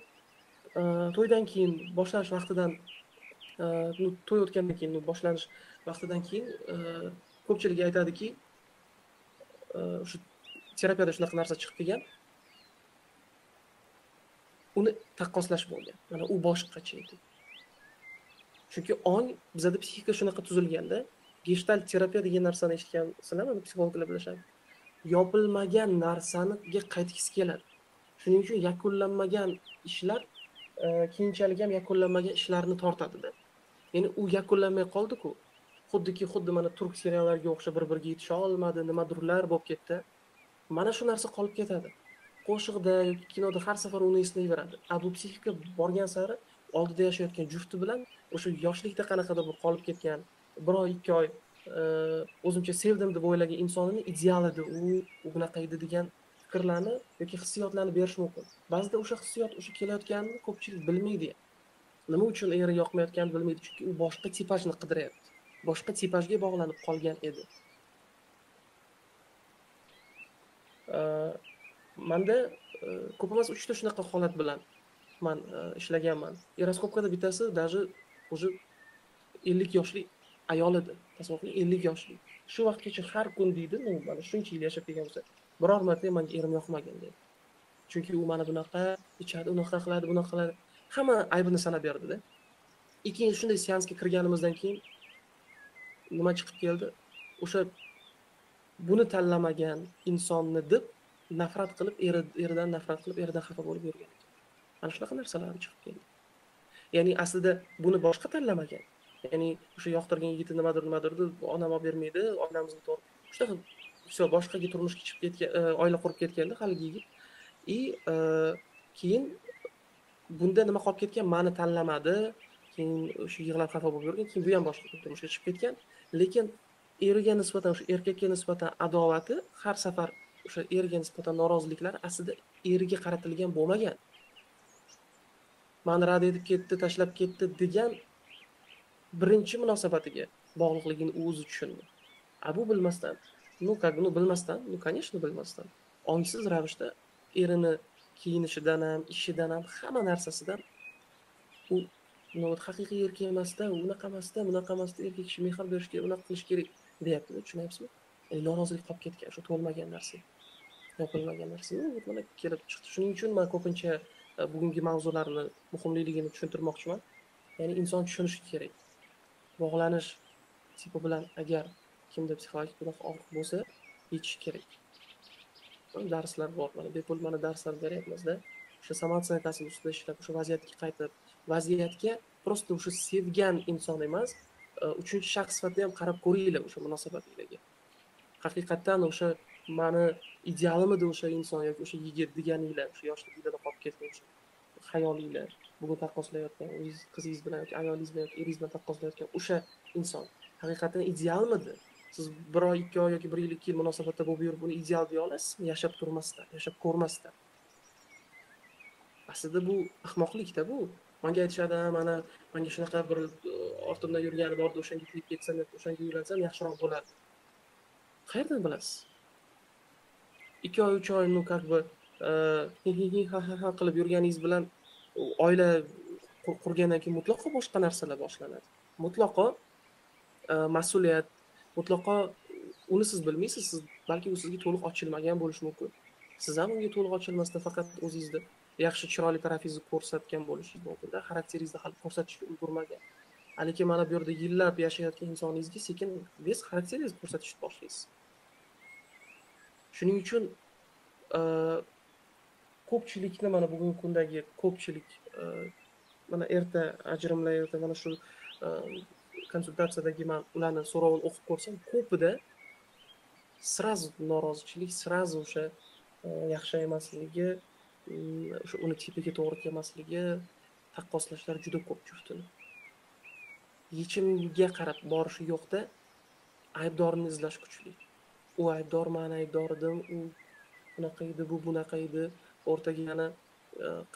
to'ydan keyin boshlanish vaqtidan to'y o'tgandan keyin boshlanish vaqtidan keyin ko'pchilik aytadiki, shu terapiyada shunaqa narsa chiqib kelgan. Uni taqqoslash bo'lgan. Mana u boshqacha edi. Chunki ong bizda psixika shunaqa tuzilganda, gestalt terapiya degan narsani eshitgansizlarmi? Psixologlar bilishadi. Yopilmagan narsaniga qaytgisi keladi. Shuning uchun yakunlanmagan ishlar keyinchalik ham yakunlanmagan ishlarni tortadida. Ya'ni u yakunlanmay qoldi-ku. Xuddi mana turk seriallariga o'xshab bir-biriga yetisha olmadi, nimadirlar bo'lib ketdi. Mana shu narsa qolib ketadi. Qo'shiqda yoki kinoda har safar uni eslayveradi. Bu psixika borgan sari oldida yashayotgan jufti bilan o'sha yoshlikda qanaqadir bir qolib ketgan, 1 oy, 2 oy o'zimcha sevdim deb o'ylagan insonini ideal edi, u bunaqa edi degan fikrlarni yoki hissiyotlarni berish mumkin. Ba'zida o'sha hissiyot o'sha kelayotganini ko'pchilik bilmaydi. Nima uchun eri yoqmayotganini bilmaydi, chunki u boshqa tipajni qidiryapti. Boshqa tipajga bog'lanib qolgan edi. Manda ko'p emas 3 ta shunaqa holat bilan men ishlaganman. Eroskopkada bittasi даже уже 50 yoshli ayol edi. Tasavvur qiling, 50 yoshli. Shu vaqtgacha har kun deydi, mana shuncha yil yashab kelgan bo'lsa, biror marta menga erim yoqmagan dedi. Chunki u mana bunaqa ichadi, unaqa qiladi, bunaqa qiladi. Hamma aybini sanab berdi-da. Keyin shunday seansga kirganimizdan keyin nima chiqib keldi? O'sha buni tanlamagan insonni deb nafrat qilib, eridan nafrat qilib, eridan xafa bo'lib yurgan. Mana shunaqa narsalar chiqib keldi. Ya'ni aslida buni boshqa tanlamagan. Ya'ni o'sha yoqtirgan yigiti nimadir deb onam olib bermaydi, oilamizni to'g'ri. Shunaqa все boshqaga turmushga chiqib ketgan, oila qurib ketganda haligi yigit. Keyin bunda nima qolib ketgan? Meni tanlamadi. Keyin o'sha yig'lab xafa bo'lib yurgan, keyin bu ham boshqa turmushga chiqib ketgan. Lekin eriga nisbatan, o'sha erkakka nisbatan adovati har safar o'sha eriga nisbatan noroziliklar aslida eriga qaratilgan bo'lmagan. Meni rad etib ketdi, tashlab ketdi degan birinchi munosabatiga bog'liqligini u o'zi tushundi. Bu bilmasdan, bilmasdan, конечно, bilmasdan, ongsiz ravishda erini kiyinishidan ham, ishidan ham, hamma narsasidan u haqiqiy erkak emasda, unaqa emasda, bunaqa emasda, erkak kishi mehr berish kerak, unaqa qilish kerak deyapti. Tushunyapsizmi? Norozilik qolib ketgan, shu to'lmagan narsa. Yopilmagan narsa. Mana kelib chiqdi. Shuning uchun men ko'pincha bugungi mavzularni muhimligini tushuntirmoqchiman. Ya'ni inson tushunishi kerak. Bog'lanish tipi bilan agar kimda psixologik og'riq bo'lsa, yechish kerak. Darslar bor, mana bepul mana darslar beryapmiz-da. O'sha samotsiyakasi ustida ishlab, o'sha vaziyatga qaytib, vaziyatga prosta o'sha sevgan inson emas, uchinchi shaxs sifatida ham qarab ko'ringlar o'sha munosabatlarga. Haqiqatan o'sha meni idealimidi o'sha inson yoki o'sha yigit deganinglar, o'sha yoshligida qolib ketgan o'sha xayolinglar, bugun taqqoslayotgan o'zingiz qizingiz bilan yoki ayolingiz bilan yoki eringiz bilan taqqoslayotgan o'sha inson haqiqatan idealmidi? Siz 1 oy, 2 oy yoki 1 yil, 2 yil munosabatda bo'lib yurib, buni ideal deya olasizmi? Yashab turmasdan, yashab ko'rmasdan. Aslida bu ahmoqlikda bu. Menga aytishadi, mana menga shunaqa bir ortimdan yurgani bordi, o'shanga tegib ketsam yoki o'shanga uylansam yaxshiroq bo'lardi. Qayerdan bilasiz? 2 oy, 3 oy как бы ha qilib yurganingiz bilan oila qurgandan keyin mutlaqo boshqa narsalar boshlanadi. Mutlaqo mas'uliyat, mutlaqo uni siz bilmaysiz, siz balki u sizga to'liq ochilmagan bo'lishi mumkin. Siz ham unga to'liq ochilmasdan faqat o'zingizni yaxshi chiroyli tarafingizni ko'rsatgan bo'lishingiz mumkin-da, xarakteringizni hali ko'rsatishga ulgurmagan. Lekin mana bu yerda yillab yashayotgan insoningizga sekin xarakteringizni ko'rsatishni boshlaysiz. Shuning uchun ko'pchilikni mana bugungi kundagi ko'pchilik mana erta ajrimlar, mana shu konsultatsiyadagi men ularni so'rovini o'qib ko'rsam, ko'pida srazu norozichilik, srazu o'sha yaxshi emasligi, o'sha uni tipiga to'g'ri kelmasligi, taqqoslashlar juda ko'p juftini. Yechimga qarab borishi yo'qda, aybdorni izlash kuchli. U aybdor, men aybdor edim, u bunaqa edi, bu bunaqa edi. O'rtaga yana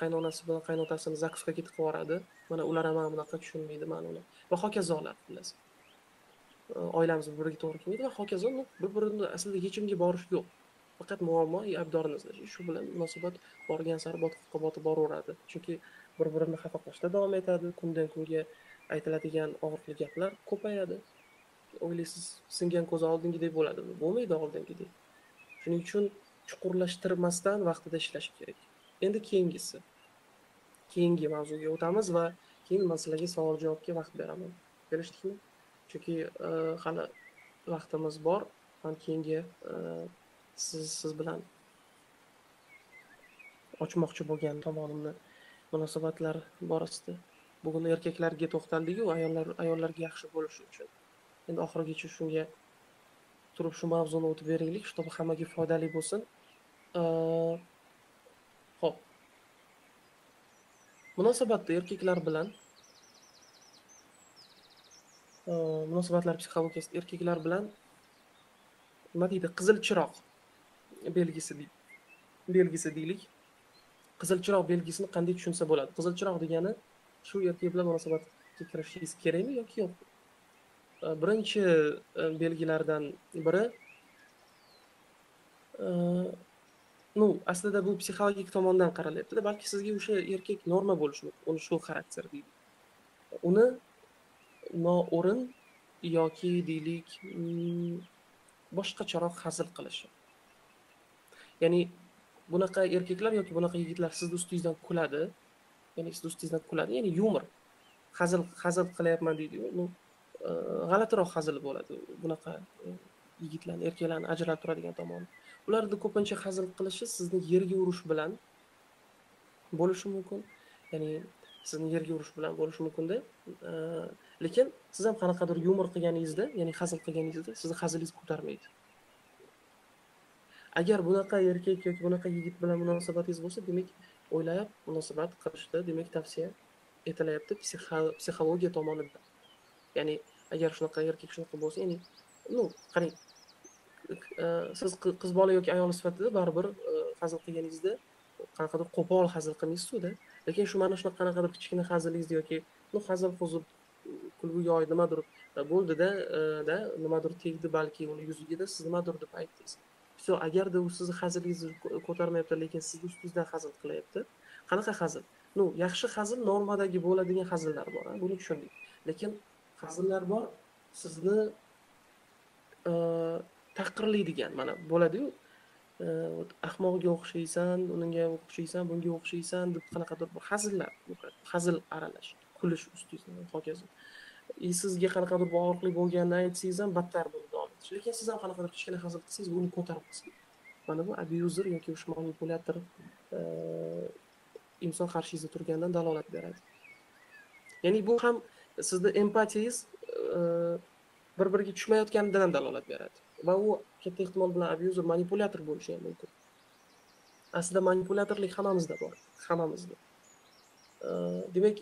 qaynonasi bilan qaynotasini zakusga ketib qoladi. Mana ular ham bunaqa tushunmaydi men uni. Va hokazolar xullas. Oilamiz bir-biriga to'g'ri kelmaydi va hokazo, bir-birini aslida yechimga borish yo'q. Faqat muammo aybdorni izlash. Shu bilan munosabat borgan sari botqoqqa botib boraveradi. Chunki bir-birini xafa qilishda davom etadi. Kundan kunga aytiladigan og'riqli gaplar ko'payadi. O'ylaysiz, singan ko'z oldingidek bo'ladimi? Bo'lmaydi oldingidek. Shuning uchun chuqurlashtirmasdan vaqtida ishlash kerak. Endi keyingi mavzuga o'tamiz va keyin masalaga savol-javobga vaqt beraman. Kelishdikmi? Chunki hali vaqtimiz bor. Men keyingi siz bilan ochmoqchi bo'lgan tomonimni munosabatlar borasida. Bugun erkaklarga to'xtaldik-ku, ayollarga yaxshi bo'lishi uchun. Endi oxirigacha shunga turib shu mavzuni o'tib beraylik, чтобы hammaga foydali bo'lsin. Xo'p, munosabatda erkaklar bilan munosabatlar psixologiyasida erkaklar bilan nima deydi? Qizil chiroq belgisi deylik. Qizil chiroq belgisini qanday tushunsa bo'ladi? Qizil chiroq degani shu erkak bilan munosabatga kirishingiz kerakmi yoki yo'q? Birinchi belgilardan biri aslida bu psixologik tomondan qaralyapti-da, balki sizga o'sha erkak norma bo'lishi mumkin, uni shu xarakter deydi. Uni noo'rin yoki deylik, boshqacharoq hazil qilishi. Ya'ni bunaqa erkaklar yoki bunaqa yigitlar sizni ustingizdan kuladi, ya'ni yumor, hazil qilyapman deydi-yu, g'alatiroq hazil bo'ladi. Bunaqa yigitlarni, erkaklarni ajratib turadigan tomoni. Ularni ko'pincha hazil qilishi sizni yerga urish bilan bo'lishi mumkin. Ya'ni sizni yerga urish bilan bo'lishi mumkin-da. Lekin siz ham qanaqadir yumor qilganingizda, ya'ni hazil qilganingizda sizni hazilingiz ko'tarmaydi. Agar bunaqa erkak yoki bunaqa yigit bilan munosabatingiz bo'lsa, demak o'ylab munosabat qilishda, demak tavsiya etilyapti psixologiya tomonidan. Ya'ni agar shunaqa erkak shunaqa bo'lsa, ya'ni qarang, siz qiz bola yoki ayol sifatida baribir hazil qilganingizda qanaqadir qo'pol hazil qilmaysiz-da. Lekin shu mana shunaqa qanaqadir kichkina hazilingizni yoki hazil huzur kulgu yo'y nimadir bo'ldi-da, nimadir tegdi balki uni yuziga, siz nimadir deb aytdingiz. So, agarda u sizni hazilingizni ko'tarmayapti, lekin sizni ustingizdan hazil qilyapti. Qanaqa hazil? Yaxshi hazil normadagi bo'ladigan hazillar bor, buni tushundik. Lekin hazillar bor, sizni taqirlaydigan, mana bo'ladi-yu, ahmoqga o'xshaysan, unga o'xshaysan, bunga o'xshaysan deb qanaqadir bir hazil aralash, kulish ustingizdan hokazo. Sizga qanaqadir bir og'riqli bo'lganini aytsangiz ham battar bo'lib davom etish. Lekin siz ham qanaqadir kichkina hazil qilsangiz, buni ko'tarib qilsangiz. Mana bu abuzer yoki o'sha manipulyator inson qarshingizda turganidan dalolat beradi. Ya'ni bu ham sizning empatiyangiz bir-biriga tushmayotganidan ham dalolat beradi. Va u katta ehtimol bilan abuzer, manipulyator bo'lishi ham mumkin. Aslida manipulyatorlik hammamizda bor, hammamizda. Demak,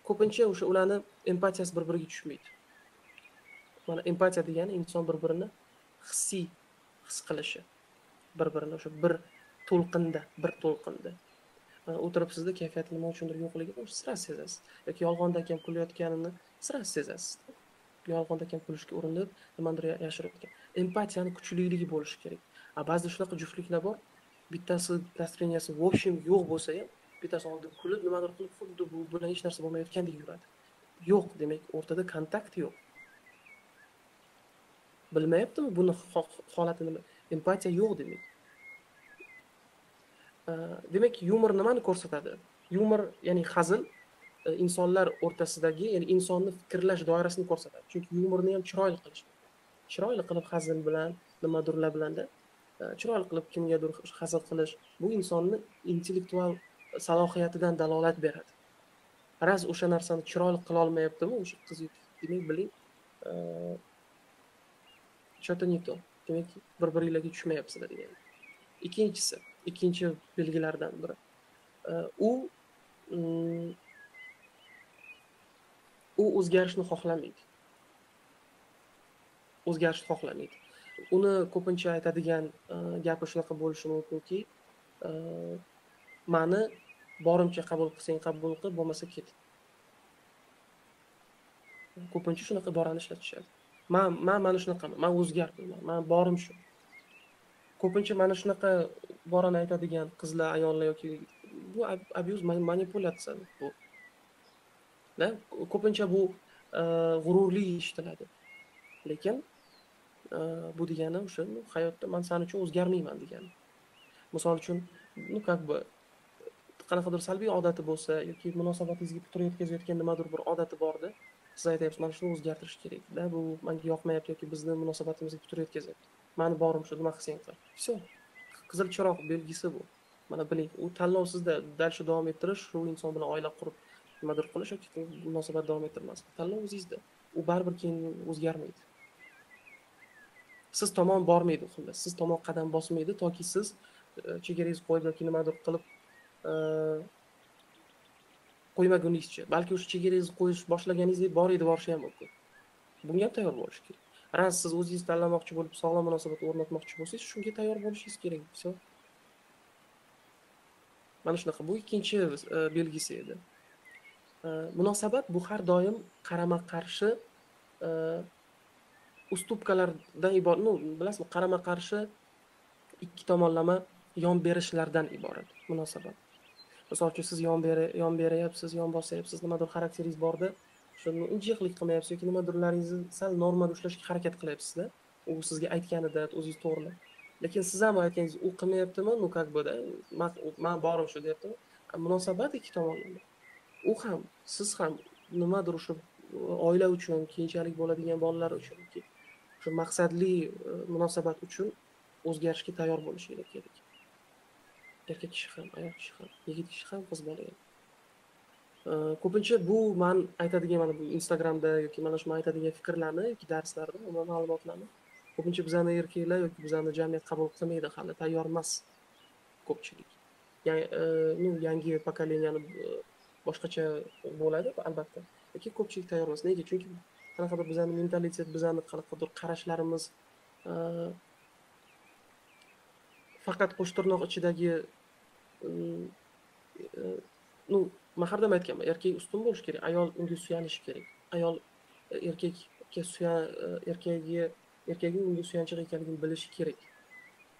ko'pincha o'sha ularni empatiyasi bir-biriga tushmaydi. Mana empatiya degani inson bir-birini hissiy his qilishi, bir-birini o'sha bir to'lqinda o'tirib sizda kayfiyati nima uchundir yo'qligini sira sezasiz. Yoki yolg'ondan ham kulayotganini sira sezasiz. Yolg'ondan ham kulishga urinib, nimadir yashirayotgan. Empatiyani kuchliligi bo'lishi kerak. Ba'zida shunaqa juftliklar bor, bittasi настроенияsi вообще yo'q bo'lsa ham, bittasi oldin kulib, nimadir qilib, xuddi bu bilan hech narsa bo'lmayotgandek yuradi. Yo'q, demak, o'rtada kontakt yo'q. Bilmayaptimi buni holati nima? Empatiya yo'q demak. Demak, yumor nimani ko'rsatadi? Yumor, ya'ni hazil insonlar o'rtasidagi, ya'ni insonni fikrlash doirasini ko'rsatadi. Chunki yumorni ham chiroyli qilish. Chiroyli qilib hazil bilan, nimadirlar bilanda, chiroyli qilib kimgadir hazil qilish, bu insonni intellektual salohiyatidan dalolat beradi. Raz o'sha narsani chiroyli qila olmayaptimi o'sha qiz, demak biling, что-то не то. Demak, bir-biringizga tushmayapsizlar degani. Ikkinchi belgilardan biri. U o'zgarishni xohlamaydi. Uni ko'pincha aytadigan gapi shunaqa bo'lishi mumkinki, mani borimcha qabul qilsang qabul qil, bo'lmasa ket. Ko'pincha shunaqa iborani ishlatishadi. Mana shunaqaman, men o'zgardim, men borim shu. Ko'pincha mana shunaqa iborani aytadigan qizlar, ayollar yoki bu abuse, manipulyatsiya bu. Ko'pincha bu g'ururli eshitiladi. Lekin bu degani o'sha hayotda men sen uchun o'zgarmayman degani. Misol uchun, qanaqadir salbiy odati bo'lsa yoki munosabatingizga putur yetkazayotgan nimadir bir odati borda, siz aytayapsiz, mana shuni o'zgartirish kerak-da, bu menga yoqmayapti yoki bizni munosabatimizga putur yetkazayapti. Meni borim shu, nima qilsang qil. Всё. Qizil chiroq belgisi bu. Mana biling, u tanlov sizda dal shu davom ettirish, shu inson bilan oila qurib nimadir qilish yoki munosabat davom ettirmas. Tanlov o'zingizda. U baribir keyin o'zgarmaydi. Siz tomon bormaydi u xullas. Siz tomon qadam bosmaydi toki siz chegarangizni qo'yib yoki nimadir qilib e, qo'ymaguningizcha. Balki o'sha chegarangizni qo'yish boshlaganingizda boriydi borishi ham mumkin. Bunga ham tayyor bo'lish kerak. Ras siz o'zingiz tanlamoqchi bo'lib sog'lom munosabat o'rnatmoqchi bo'lsangiz, shunga tayyor bo'lishingiz kerak. Все. Mana shunaqa. Bu ikkinchi belgisi edi. Munosabat bu har doim qarama-qarshi e, ustupkalardan iborat. Bilasizmi, qarama-qarshi ikki tomonlama yon berishlardan iborat munosabat. Misol uchun siz yon beryapsiz, yon bosyapsiz, nimadir xarakteringiz borda, shuni injiqlik qilmayapsiz yoki nimadirlaringizni sal normada ushlashga harakat qilyapsiz-da. U sizga aytganida o'zingiz to'g'rilab. Lekin siz ham aytganingiz u qilmayaptimi? Ну как бы да, men borim shu deyaptimi? Munosabat ikki tomonlama. U ham, siz ham nimadir o'sha oila uchun, keyinchalik bo'ladigan bolalar uchun, shu maqsadli munosabat uchun o'zgarishga tayyor bo'lishingiz kerak. Erkak kishi ham, ayol kishi ham, yigit kishi ham, qiz bola ham. Ko'pincha bu men aytadigan mana bu Instagramda yoki mana shu men aytadigan fikrlarni yoki darslarda, umuman ma'lumotlarni ko'pincha bizani erkaklar yoki bizani jamiyat qabul qilmaydi, hali tayyor emas ko'pchilik. Ya'ni yangi pokoleniyani boshqacha bo'ladi albatta. Lekin ko'pchilik tayyor emas. Nega? Chunki qanaqadir bizani mentalitet, bizani qanaqadir qarashlarimiz faqat qo'sh tirnoq ichidagi men har doim aytganman, erkak ustun bo'lishi kerak, ayol unga suyanishi kerak. Ayol erkakning unga suyanchiq ekanligini bilishi kerak.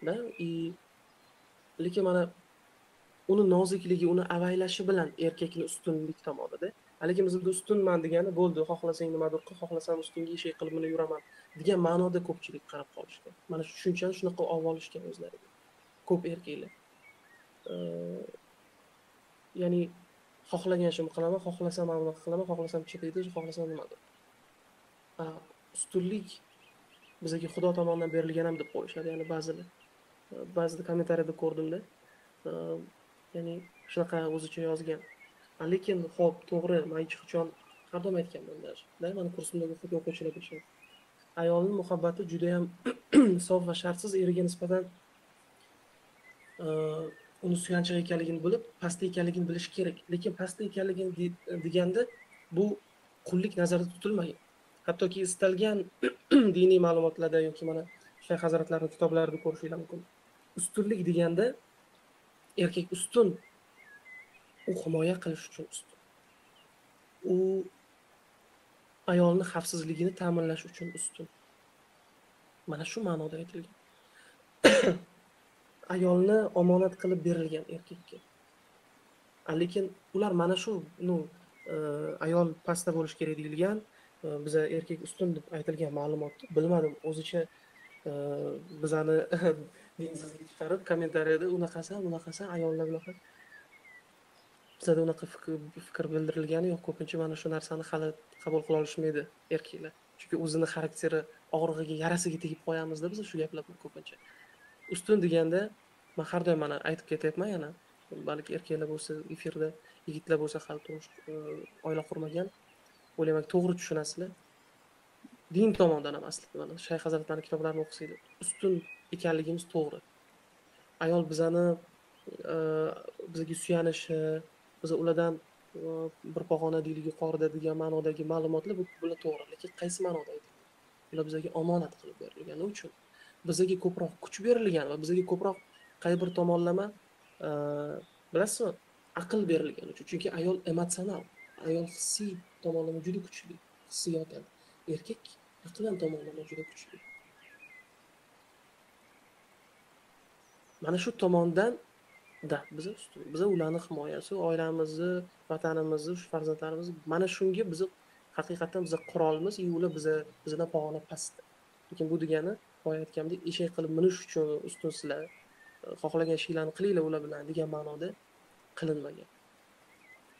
Da, lekin mana uni nozikligi, uni avaylashi bilan erkakning ustunlik tomonida. Lekin bizda ustunman degani bo'ldi, xohlasang nimadir qil, xohlasam ustunga ish qilib buni yuraman degan ma'noda ko'pchilik qarab qolishgan. Mana shu tushunchani shunaqa olib olishgan o'zlariga. Ko'p erkaklar. Ya'ni xohlagan ishimni qilaman, xohlasam anaqa qilaman, xohlasam cheklaydi, xohlasam nimadir. Ustunlik bizga Xudo tomonidan berilgan ham deb qo'yishadi, ya'ni ba'zida kommentariyada ko'rdimda. Ya'ni shunaqa o'zicha yozgan. Lekin xo'p, to'g'ri, men hech qachon har doim aytganman даже. Mana kursimdagi o'quvchilar bilishadi. Ayolning muhabbati juda ham sof va shartsiz, eriga nisbatan uni suyanchiq ekanligini bilib, pastda ekanligini bilish kerak. Lekin pastda ekanligini deganda bu qullik nazarda tutilmagan. Hattoki istalgan diniy ma'lumotlarda yoki mana Shayx hazratlarining kitoblarida ko'rishingiz mumkin. Ustunlik deganda erkak ustun, u himoya qilish uchun ustun. U ayolning xavfsizligini ta'minlash uchun ustun. Mana shu ma'noda aytilgan. Ayolni omonat qilib berilgan erkakka. Lekin ular mana shu ayol pastda bo'lish kerak deyilgan, biza erkak ustun deb aytilgan ma'lumotni bilmadim, o'zicha bizani dinsizlik chiqarib kommentariyada unaqasi ayollar bunaqa. Bizada unaqa fikr bildirilgani yo'q. Ko'pincha mana shu narsani hali qabul qila olishmaydi erkaklar. Chunki o'zini xarakteri og'rig'iga, yarasiga tegib qo'yamizda biz shu gaplarni ko'pincha. Ustun deganda men har doim mana aytib ketyapman yana, balki erkaklar bo'lsa efirda, yigitlar bo'lsa hali oila qurmagan, o'ylayman to'g'ri tushunasizlar. Din tomondan ham aslida mana Shayx hazratlarining kitoblarini o'qisanglar, ustun ekanligimiz to'g'ri. Ayol bizga suyanishi, biz ulardan bir pog'ona deylik yuqorida degan ma'nodagi ma'lumotlar bular to'g'ri, lekin qaysi ma'noda aytilgan? Ular bizga omonat qilib berilgani uchun, bizga ko'proq kuch berilgan va bizga ko'proq qay bir tomonlama bilasizmi, aql berilgani uchun. Chunki ayol emotsional, ayol hissiy tomonlama juda kuchli, hissiyotdan. Erkak aqlan tomonlama juda kuchli. Mana shu tomondan biz ularning himoyasi, oilamizni, vatanimizni, shu farzandlarimizni mana shunga biz haqiqatan biz qurolmiz, ular bizdan pog'ona pastda. Lekin bu degani boya aytgandek, eshak qilib minish uchun ustunsizlar, xohlagan ishlarni qilinglar ular bilan degan ma'noda qilinmagan.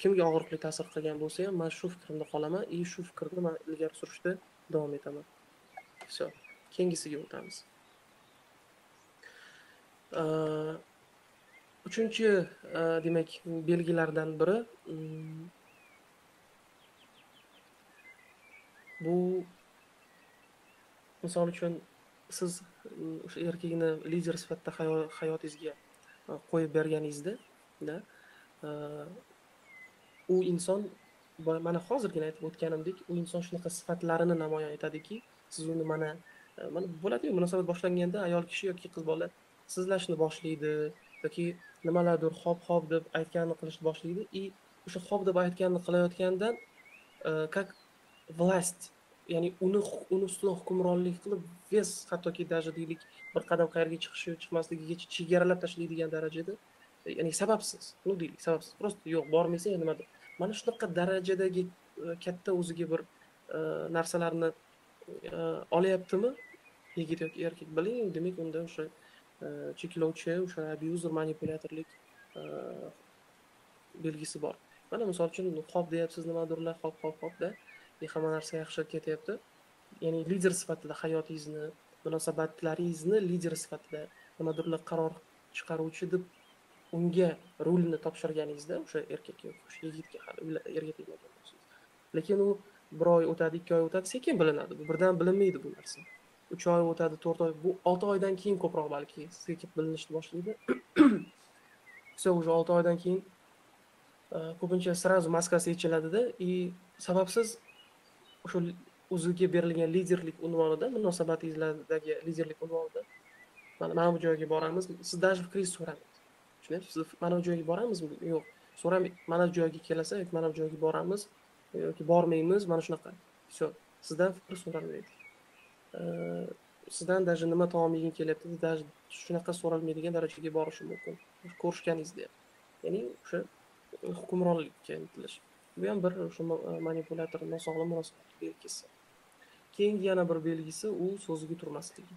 Kimga og'riqli ta'sir qilgan bo'lsa ham, men shu fikrimda qolaman, shu fikrni men ilgari surishda davom etaman. Все. Keyingisiga o'tamiz. uchinchi demak belgilardan biri bu misol uchun siz o'sha erkakni lider sifatida hayotingizga qo'yib berganingizda u inson mana hozirgina aytib o'tganimdek u inson shunaqa sifatlarini namoyon etadiki siz uni mana bo'ladiyu munosabat boshlanganda ayol kishi yoki qiz bola sizlashni boshlaydi yoki nimalardir hop deb aytganini qilishni boshlaydi и o'sha hop deb aytganini qilayotgandan как власть ya'ni uni ustidan hukmronlik qilib vez hattoki даже deylik bir qadam qayerga chiqishi chiqmasligigacha chegaralab tashlaydigan darajada ya'ni sababsiz deylik sababsiz просто yo'q bormaysan nimadir mana shunaqa darajadagi katta o'ziga bir narsalarni olyaptimi yigit yoki erkak biling demak unda o'sha cheklovchi o'sha abyuzer manipulyatorlik belgisi bor mana misol uchun hop deyapsiz nimadirlar hopda hamma narsa yaxshi ketyapti ya'ni lider sifatida hayotingizni munosabatlaringizni lider sifatida nimadirlar qaror chiqaruvchi deb unga rolni topshirganingizda o'sha erkak yoki o'sha yigitga hali erga tegmagan bo'lsangiz lekin u bir oy o'tadi 2 oy o'tadi sekin bilinadi bu birdan bilinmaydi bu narsa 3 oy o'tadi 4 oy bu 6 oydan keyin ko'proq balki sekin bilinishni boshlaydi все уже 6 oydan keyin ko'pincha сразу maskasi yechiladida и sababsiz o'sha o'ziga berilgan liderlik unvonida munosabatinglardagi liderlik unvonida mana bu joyga boramiz siz даже fikringizni so'ramaydi tushunyapsiz siz mana bu joyga boramizmi yo'q so'ramaydi mana bu joyga kelsa yoki mana bu joyga boramiz yoki bormaymiz mana shunaqa все sizdan fikr so'ralmaydi sizdan даже nima taom yeging kelyapti даже shunaqa so'ralmaydigan darajaga borishi mumkin ko'rishganingizda ya'ni o'sha hukmronlikka intilish bu ham bir o'sha manipulyator nosog'lom munosabat belgisi keyingi yana bir belgisi u so'ziga turmasligi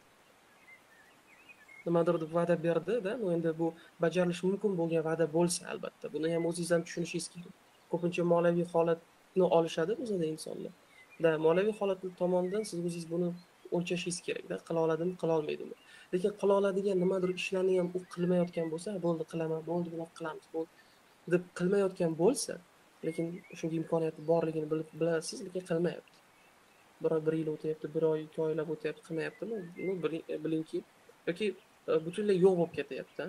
nimadir deb va'da berdida endi bu bajarilishi mumkin bo'lgan va'da bo'lsa albatta buni ham o'zingiz ham tushunishingiz kerak ko'pincha moliyaviy holatni olishadi o'zida insonlar moliyaviy holat tomonidan siz o'zingiz buni o'lchashingiz kerakda qila oladimi qila olmaydimi lekin qila oladigan nimadir ishlarni ham u qilmayotgan bo'lsa bo'ldi qilaman bo'ldi bunaqa qilamiz bo'ldi deb qilmayotgan bo'lsa lekin shunga imkoniyati borligini bilasiz lekin qilmayapti bir yil o'tyapti bir oy 2 oylab o'tyapti qilmayaptimi bilingki yoki butunlay yo'q bo'lib ketyapti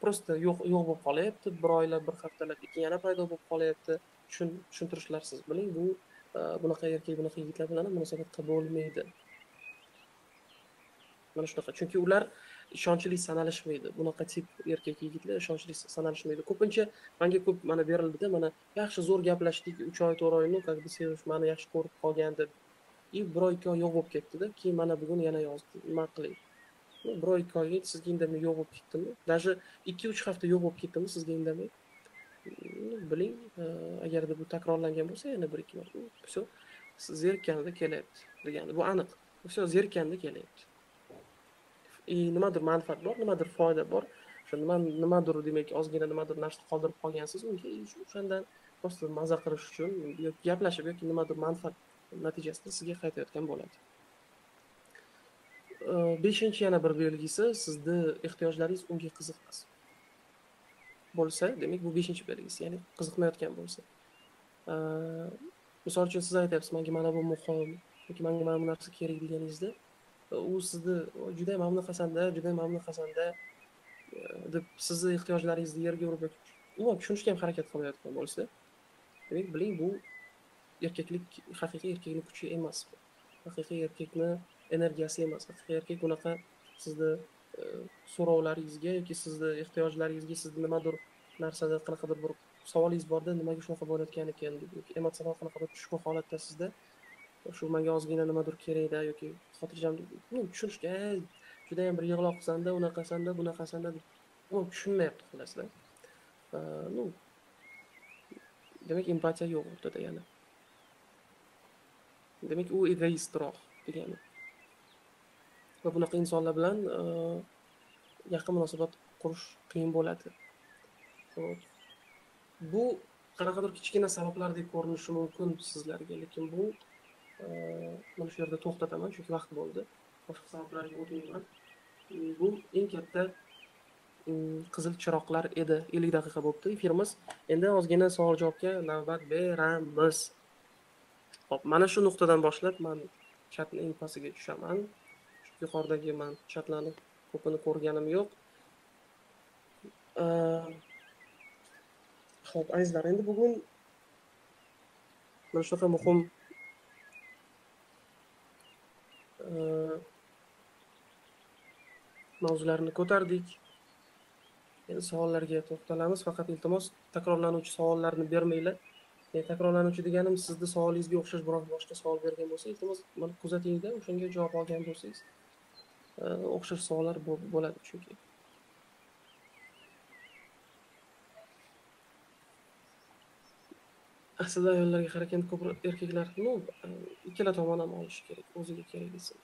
просто yo'q bo'lib qolyapti bir oylab bir haftalab keyin yana paydo bo'lib qolyapti tushuntirishlarsiz biling bu bunaqa erkak bunaqa yigitlar bilan munosabatda bo'lmaydi mana shunaqa chunki ular ishonchli sanalishmaydi bunaqa tip erkak yigitlar ishonchli sanalishmaydi ko'pincha menga ko'p mana berildida mana yaxshi zo'r gaplashdik 3 oy 4 oyni как бы sevishmani yaxshi ko'rib qolgan deb и bir oy 2 oy yo'q bo'lib ketdida keyin mana bugun yana yozdi nima qilay bir oy 2 oy sizga indamay yo'q bo'lib ketdimi даже 2-3 hafta yo'q bo'lib ketdimi sizga indamay biling agarda bu takrorlangan bo'lsa yana 1-2 marta все zerikkanida kelyapti degani bu aniq все zerikkanida kelyapti nimadir manfaat bor nimadir foyda bor o'sha nimadir demak ozgina nimadir narsa qoldirib qolgansiz unga o'shandan просто maza qilish uchun yoki gaplashib yoki nimadir manfaat natijasida sizga qaytayotgan bo'ladi 5-chi yana bir belgisi sizni ehtiyojlaringiz unga qiziqmas bo'lsa demak bu 5-chi belgisi ya'ni qiziqmayotgan bo'lsa misol uchun siz aytyapsiz menga mana bu muhim yoki menga mana bu narsa kerak deganingizda u sizni juda ham mamnunqasanda deb sizni ehtiyojlaringizni yerga urib umuman tushunishga ham harakat qilmayotgan bo'lsa demak biling bu erkaklik haqiqiy erkaklik kuchi emas haqiqiy erkakni energiyasi emas haqiqiy erkak bunaqa sizni so'rovlaringizga yoki sizni ehtiyojlaringizga sizni nimadir narsada qanaqadir bir savolingiz borda nimaga shunaqa bo'layotgan ekan yoki emotsional qanaqadir tushkun holatda sizda shu menga ozgina nimadir kerakda yoki xotirjam tushunishga juda ham bir yig'loqsanda unaqasanda bunaqasanda deb tushunmayapti xullasda demak empatiya yo'q o'rtada yana demak u egoistroq degani va bunaqa insonlar bilan yaqin munosabat qurish qiyin bo'ladi bu qanaqadir kichkina sabablardek ko'rinishi mumkin sizlarga lekin bu mana shu yerda to'xtataman chunki vaqt bo'ldi boshqa sabablarga o'tmayman bu eng katta qizil chiroqlar edi. 50 daqiqa bo'libdi efirimiz. Endi ozgina savol-javobga navbat beramiz. Hop, mana shu nuqtadan boshlab men chatning pastiga tushaman. Yuqoridagi men chatlarni ko'pini ko'rganim yo'q. Hop, azizlar, endi bugun mana shunaqa muhim mavzularni ko'tardik. Endi savollarga to'xtalamiz. Faqat iltimos takrorlanuvchi savollarni bermanglar. Takrorlanuvchi deganim sizni savolingizga o'xshash biror boshqa savol bergan bo'lsa, iltimos mana kuzatingda, o'shanga javob olgan bo'lsangiz, o'xshash savollar bo'ladi chunki. Aslida ayollarga qaraganda ko'proq erkaklar, ikkala tomon ham olishi kerak, o'ziga kerak desa.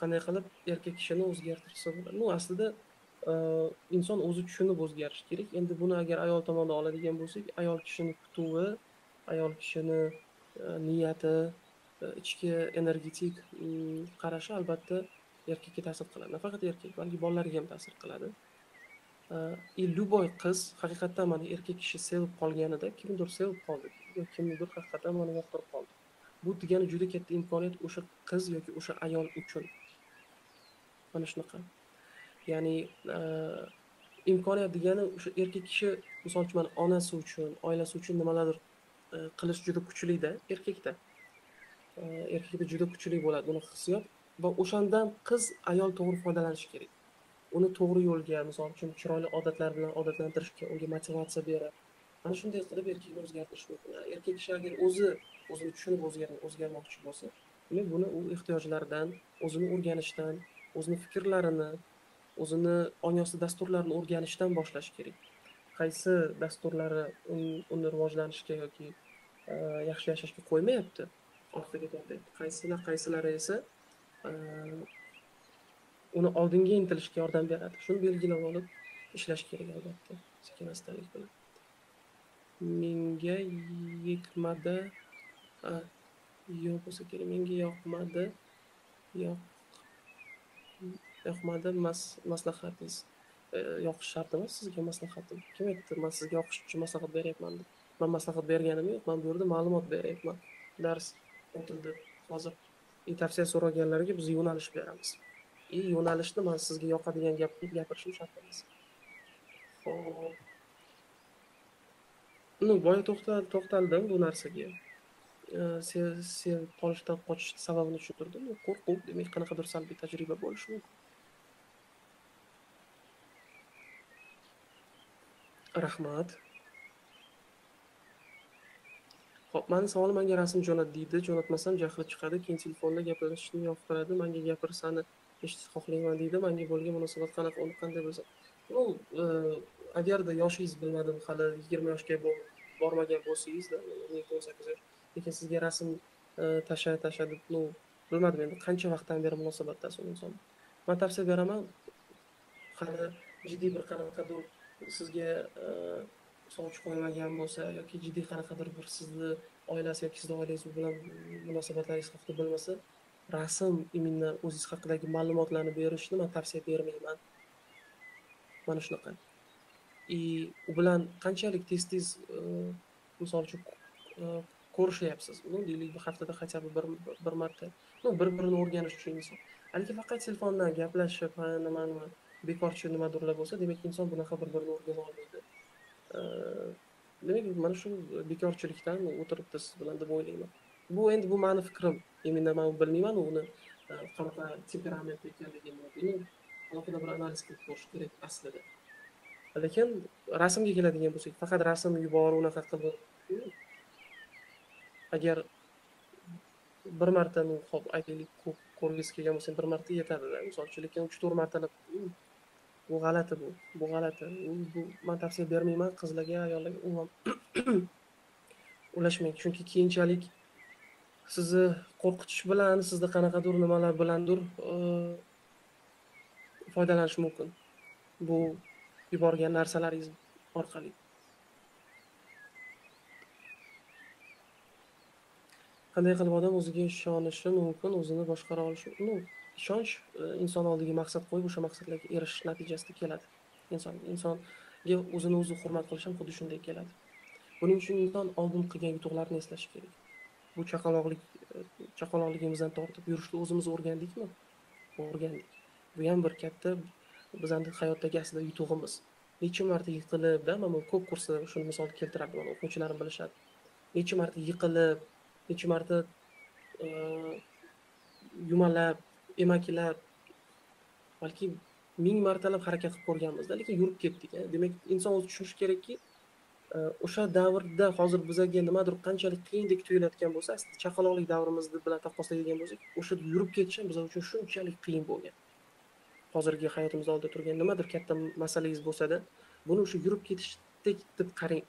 Qanday qilib erkak kishini o'zgartirsa bo'ladi? Aslida inson o'zi tushunib o'zgarishi kerak. Endi buni agar ayol tomonidan oladigan bo'lsak, ayol kishini kutuvi, ayol kishini niyati, ichki energetik qarashi albatta erkakka ta'sir qiladi. Nafaqat erkak, balki bolalarga ham ta'sir qiladi. Любой qiz haqiqatdan mana erkak kishi sevib qolganida, kimnidir sevib qoldi, yoki kimnidir haqiqatdan mana yoqtirib qoldi. Bu degani juda katta imkoniyat o'sha qiz yoki o'sha ayol uchun. Mana shunaqa. Ya'ni imkoniyat degani o'sha erkak kishi, misol uchun, mana onasi uchun, oilasi uchun nimalardir qilish juda kuchli-da erkakda. Erkakda juda kuchli bo'ladi buni hissiyot va o'shandan qiz, ayol to'g'ri foydalanishi kerak. Uni to'g'ri yo'lga, misol uchun chiroyli odatlar bilan odatlantirishga, unga motivatsiya berib, mana shunday qilib erkakni o'zgartirish mumkin. Erkak kishi agar o'zini tushunib o'zgarmoqchi bo'lsa, demak buni u ehtiyojlaridan, o'zini o'rganishdan, o'zini fikrlarini, o'zini ongyosti dasturlarini o'rganishdan boshlash kerak. Qaysi dasturlari uni rivojlanishga yoki yaxshi yashashga qo'ymayapti, orqaga tortyapti. Qaysilari esa uni oldinga intilishga yordam beradi. Shuni belgilab olib ishlash kerak albatta, sekin-astalik bilan. Menga yoqmadi. Yo'q bo'lsa kerak, menga yoqmadi. Yoqmadi maslahatingiz. Yoqish shart emas sizga maslahatim. Kim aytdi men sizga yoqish uchun maslahat beryapman deb? Men maslahat berganim yo'q. Men bu yerda ma'lumot beryapman. Dars o'tildi hozir. Tavsiya so'raganlarga biz yo'nalish beramiz. Yo'nalishni men sizga yoqadigan gapni gapirishim shart emas. Xo'p. Boya to'xtaldim bu narsaga. Sevib qolishdan qochish sababini tushuntirdim. Qo'rquv, demak qanaqadir salbiy tajriba bo'lishi mumkin. Rahmat. Xo'p, meni savolim menga rasm jo'nat deydi. Jo'natmasam jahli chiqadi. Keyin telefonda gaplashishni yoqtiradi. Menga gapirsani eshitishni xohlayman deydi. Menga bo'lgan munosabat qanaqa, uni qanday bilsam? Agarda yoshingiz bilmadim, hali 20 yoshga bormagan bo'lsangiz, 18 yosh, lekin sizga rasm tasha deb, bilmadim endi qancha vaqtdan beri munosabatdasiz u inson. Men tavsiya beraman, hali jiddiy bir qanaqadir sizga sovchi qo'ymagan bo'lsa yoki jiddiy qanaqadir bir sizni oilasi yoki sizni oilangiz bilan munosabatlaringiz haqida bilmasa, rasm именно o'zingiz haqidagi ma'lumotlarni berishni men tavsiya bermayman. Mana shunaqa. U bilan qanchalik tez misol uchun ko'rishyapsiz. Deylik, bir haftada хотя бы bir marta. Bir-birini o'rganish uchun inson. Lekin faqat telefondan gaplashib, nima bekorchi nimadirlar bo'lsa, demak inson bunaqa bir-birini o'rgana olmaydi. Demak, mana shu bekorchilikdan o'tiribdi siz bilan deb o'ylayman. Bu endi bu meni fikrim. Men bilmayman uni qanaqa temperament ekanligini. Alohida bir analiz qilib ko'rish kerak aslida. Lekin rasmga keladigan bo'lsak, faqat rasm yuborib unaqa qilib, agar bir marta, xo'p, aytaylik, ko'rgisi kelgan bo'lsa, bir marta yetadi-da, misol uchun, lekin 3-4 martalab bu g'alati, bu g'alati. Bu men tavsiya bermayman qizlarga, ayollarga umuman ulashmang, chunki keyinchalik sizni qo'rqitish bilan, sizda qanaqadir nimalar bilandir foydalanish mumkin. Bu yuborgan narsalaringiz orqali. qanday qilib odam o'ziga ishonishi mumkin, o'zini boshqara olishi ishonch inson oldiga maqsad qo'yib o'sha maqsadlarga erishish natijasida keladi. Insonga o'zini o'zi hurmat qilish ham xuddi shunday keladi. Buning uchun inson oldin qilgan yutuqlarni eslashi kerak. Bu chaqaloqligimizdan tortib yurishni o'zimiz o'rgandikmi? O'rgandik. Bu ham bir katta bizning hayotdagi aslida yutug'imiz. Necha marta yiqilib, mana bu ko'p kursda shuni misol keltiradi, mana o'quvchilarim bilishadi. Necha marta yiqilib, necha marta yumalab, emakilab, balki 1000 martalab harakat qilib ko'rganmizda, lekin yurib ketdik. Demak, inson o'zi tushunishi kerakki, o'sha davrda hozir bizga nimadir qanchalik qiyindek tuyulayotgan bo'lsa, aslida chaqaloqlik davrimizni bilan taqqoslaydigan bo'lsak, o'sha yurib ketish ham biz uchun shunchalik qiyin bo'lgan. Hozirgi hayotimizda oldida turgan nimadir katta masalangiz bo'lsa-da, buni o'sha yurib ketishdek deb qarang.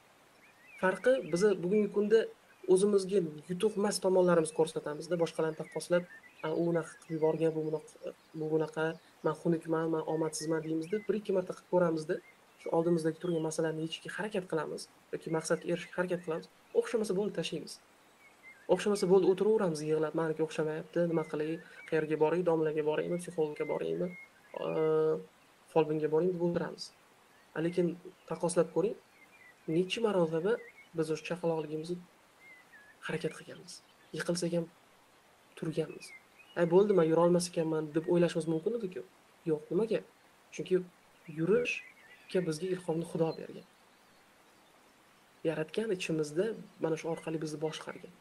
Farqi biz bugungi kunda o'zimizga yutuq emas tomonlarimiz ko'rsatamizda, boshqalarni taqqoslab, u unaqa qilib yuborgan, bu bunaqa, men xunukman, men omadsizman deymizda, bir ikki marta qilib ko'ramizda, shu oldimizdagi turgan masalani yechishga harakat qilamiz yoki maqsadga erishishga harakat qilamiz. O'xshamasa bo'ldi, tashlaymiz. O'xshamasa bo'ldi, o'tiraveramiz yig'lab, meniki o'xshamayapti, nima qilay, qayerga boray, domlaga boraymi, psixologga boraymi, folbinga boraymi deb o'tiramiz. Lekin taqqoslab ko'ring, necha marotaba biz o'sha chaqaloqligimizni harakat qilganmiz. Yiqilsak ham turganmiz. Bo'ldi, men yura olmas ekanman deb o'ylashimiz mumkin edi-ku. Yo'q, nimaga? Chunki yurishga bizga ilhomni Xudo bergan. Yaratgan ichimizda mana shu orqali bizni boshqargan.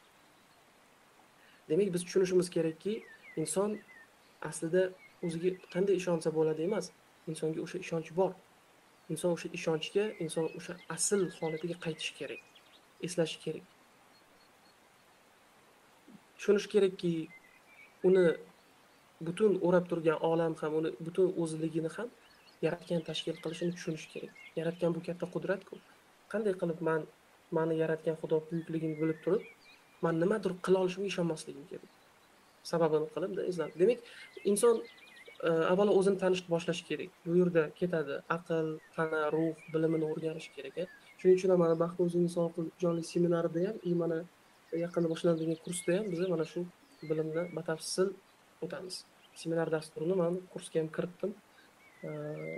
Demak, biz tushunishimiz kerakki, inson aslida o'ziga qanday ishonsa bo'ladi emas, insonga o'sha ishonch bor. Inson o'sha ishonchga, inson o'sha asl holatiga qaytish kerak, eslash kerak. Tushunish kerakki, uni butun o'rab turgan olam ham, uni butun o'zligini ham yaratgan tashkil qilishini tushunish kerak. Yaratgan bu katta qudrat-ku. Qanday qilib meni yaratgan Xudo buyukligini bilib turib, men nimadir qila olishimga ishonmasligim kerak. Sababini qilib-da izlab. Demak, inson avvalo o'zini tanishni boshlash kerak. Bu yerda ketadi aql, tana, ruh bilimini o'rganish kerak. Shuning uchun mana Baxtli o'zining sog'liq jonli seminarida ham, mana yaqinda boshlanadigan kursda ham biz mana shu bilimni batafsil o'tamiz. Seminar dasturini men kursga ham kiritdim.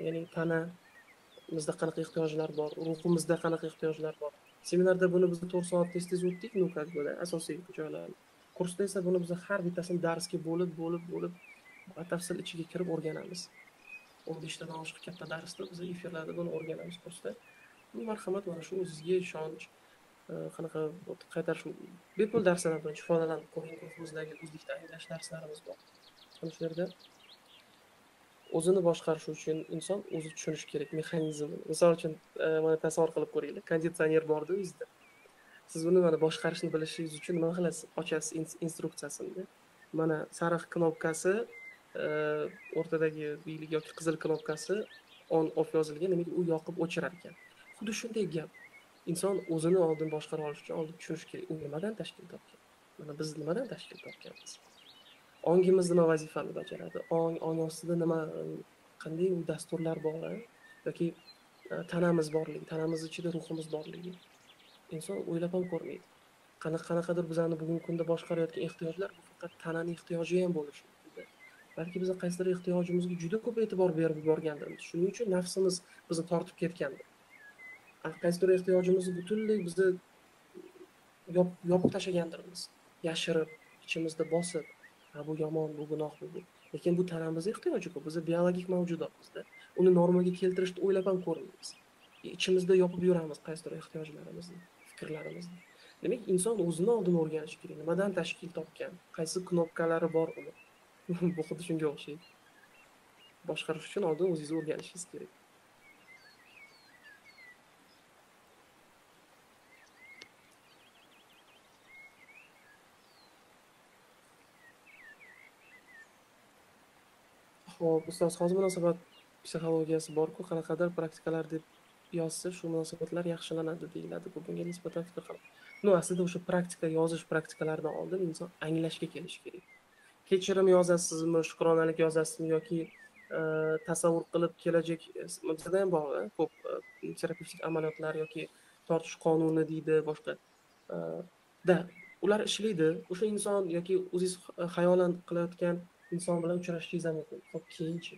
Ya'ni tanamizda qanaqa ehtiyojlar bor, ruhimizda qanaqa ehtiyojlar bor. Seminarda buni biz 4 soat tez o'tdik, nukatda asosiy joylar. Kursda esa buni biz har bittasini darsga bo'lib batafsil ichiga kirib o'rganamiz. 15 tadan oshiq katta darsda biz efirlarda buni o'rganamiz kursda. Marhamat, mana shu o'zingizga ishonch, qanaqa qaytarish bepul darslardan foydalanib ko'ring. Kursimizdagi o'zlikda anglash darslarimiz bor. Ana shu yerda o'zini boshqarish uchun inson o'zi tushunishi kerak mexanizmni. Misol uchun, mana tasavvur qilib ko'ringlar, konditsioner bor-da o'zida. Siz buni mana boshqarishni bilishingiz uchun nima qilasiz? Ochasiz instruksiyasini. Mana sariq knopkasi, o'rtadagi bilik yoki qizil knopkasi on off yozilgan, demak u yoqib o'chirar ekan. Xuddi shunday gap. Inson o'zini oldin boshqara olish uchun oldin tushunish kerak. U nimadan tashkil topgan? Mana biz nimadan tashkil topganmiz? Ongimiz nima vazifani bajaradi? Ong ostida nima, qanday dasturlar bor, yoki tanamiz borligi, tanamiz ichida ruhimiz borligi. Inson o'ylab ham ko'rmaydi. Qanaqadir bizani bugungi kunda boshqarayotgan ehtiyojlar bu faqat tananing ehtiyoji ham bo'lishi mumkin. Balki biz qaysidir ehtiyojimizga juda ko'p e'tibor berib yuborgandirmiz. Shuning uchun nafsimiz bizni tortib ketgandir. Qaysidir ehtiyojimizni butunlay bizni yopib tashlagandirmiz. Yashirib, ichimizda bosib, bu yomon, bu gunoh, bu. Lekin bu tanamiz ehtiyoji-ku, biz biologik mavjudotmizda. Uni normaga keltirishni o'ylab ham ko'rmaymiz. Ichimizda yopib yuramiz qaysidir ehtiyojlarimizni, fikrlarimizni. Demak, inson o'zini oldin o'rganishi kerak. Nimadan tashkil topgan? Qaysi knopkalari bor uni? Bu xuddi shunga o'xshaydi. Boshqarish uchun oldin o'zingizni o'rganishingiz kerak. Xo'p, ustoz, hozir munosabat psixologiyasi bor-ku, qanaqadir praktikalar deb yozsa, shu munosabatlar yaxshilanadi deyiladi. Bunga nisbatan fikr qilib. Aslida o'sha praktika, yozish praktikalaridan oldin inson anglashga kelishi kerak. Kechirim yozasizmi, shukronalik yozasizmi yoki tasavvur qilib kelajak, bizda ham bor, ko'p terapevtik amaliyotlar yoki tortish qonuni deydi, boshqa da ular ishlaydi. O'sha inson yoki o'zingiz xayolan qilayotgan inson bilan uchrashishingiz ham mumkin. Xo'p, keyinchi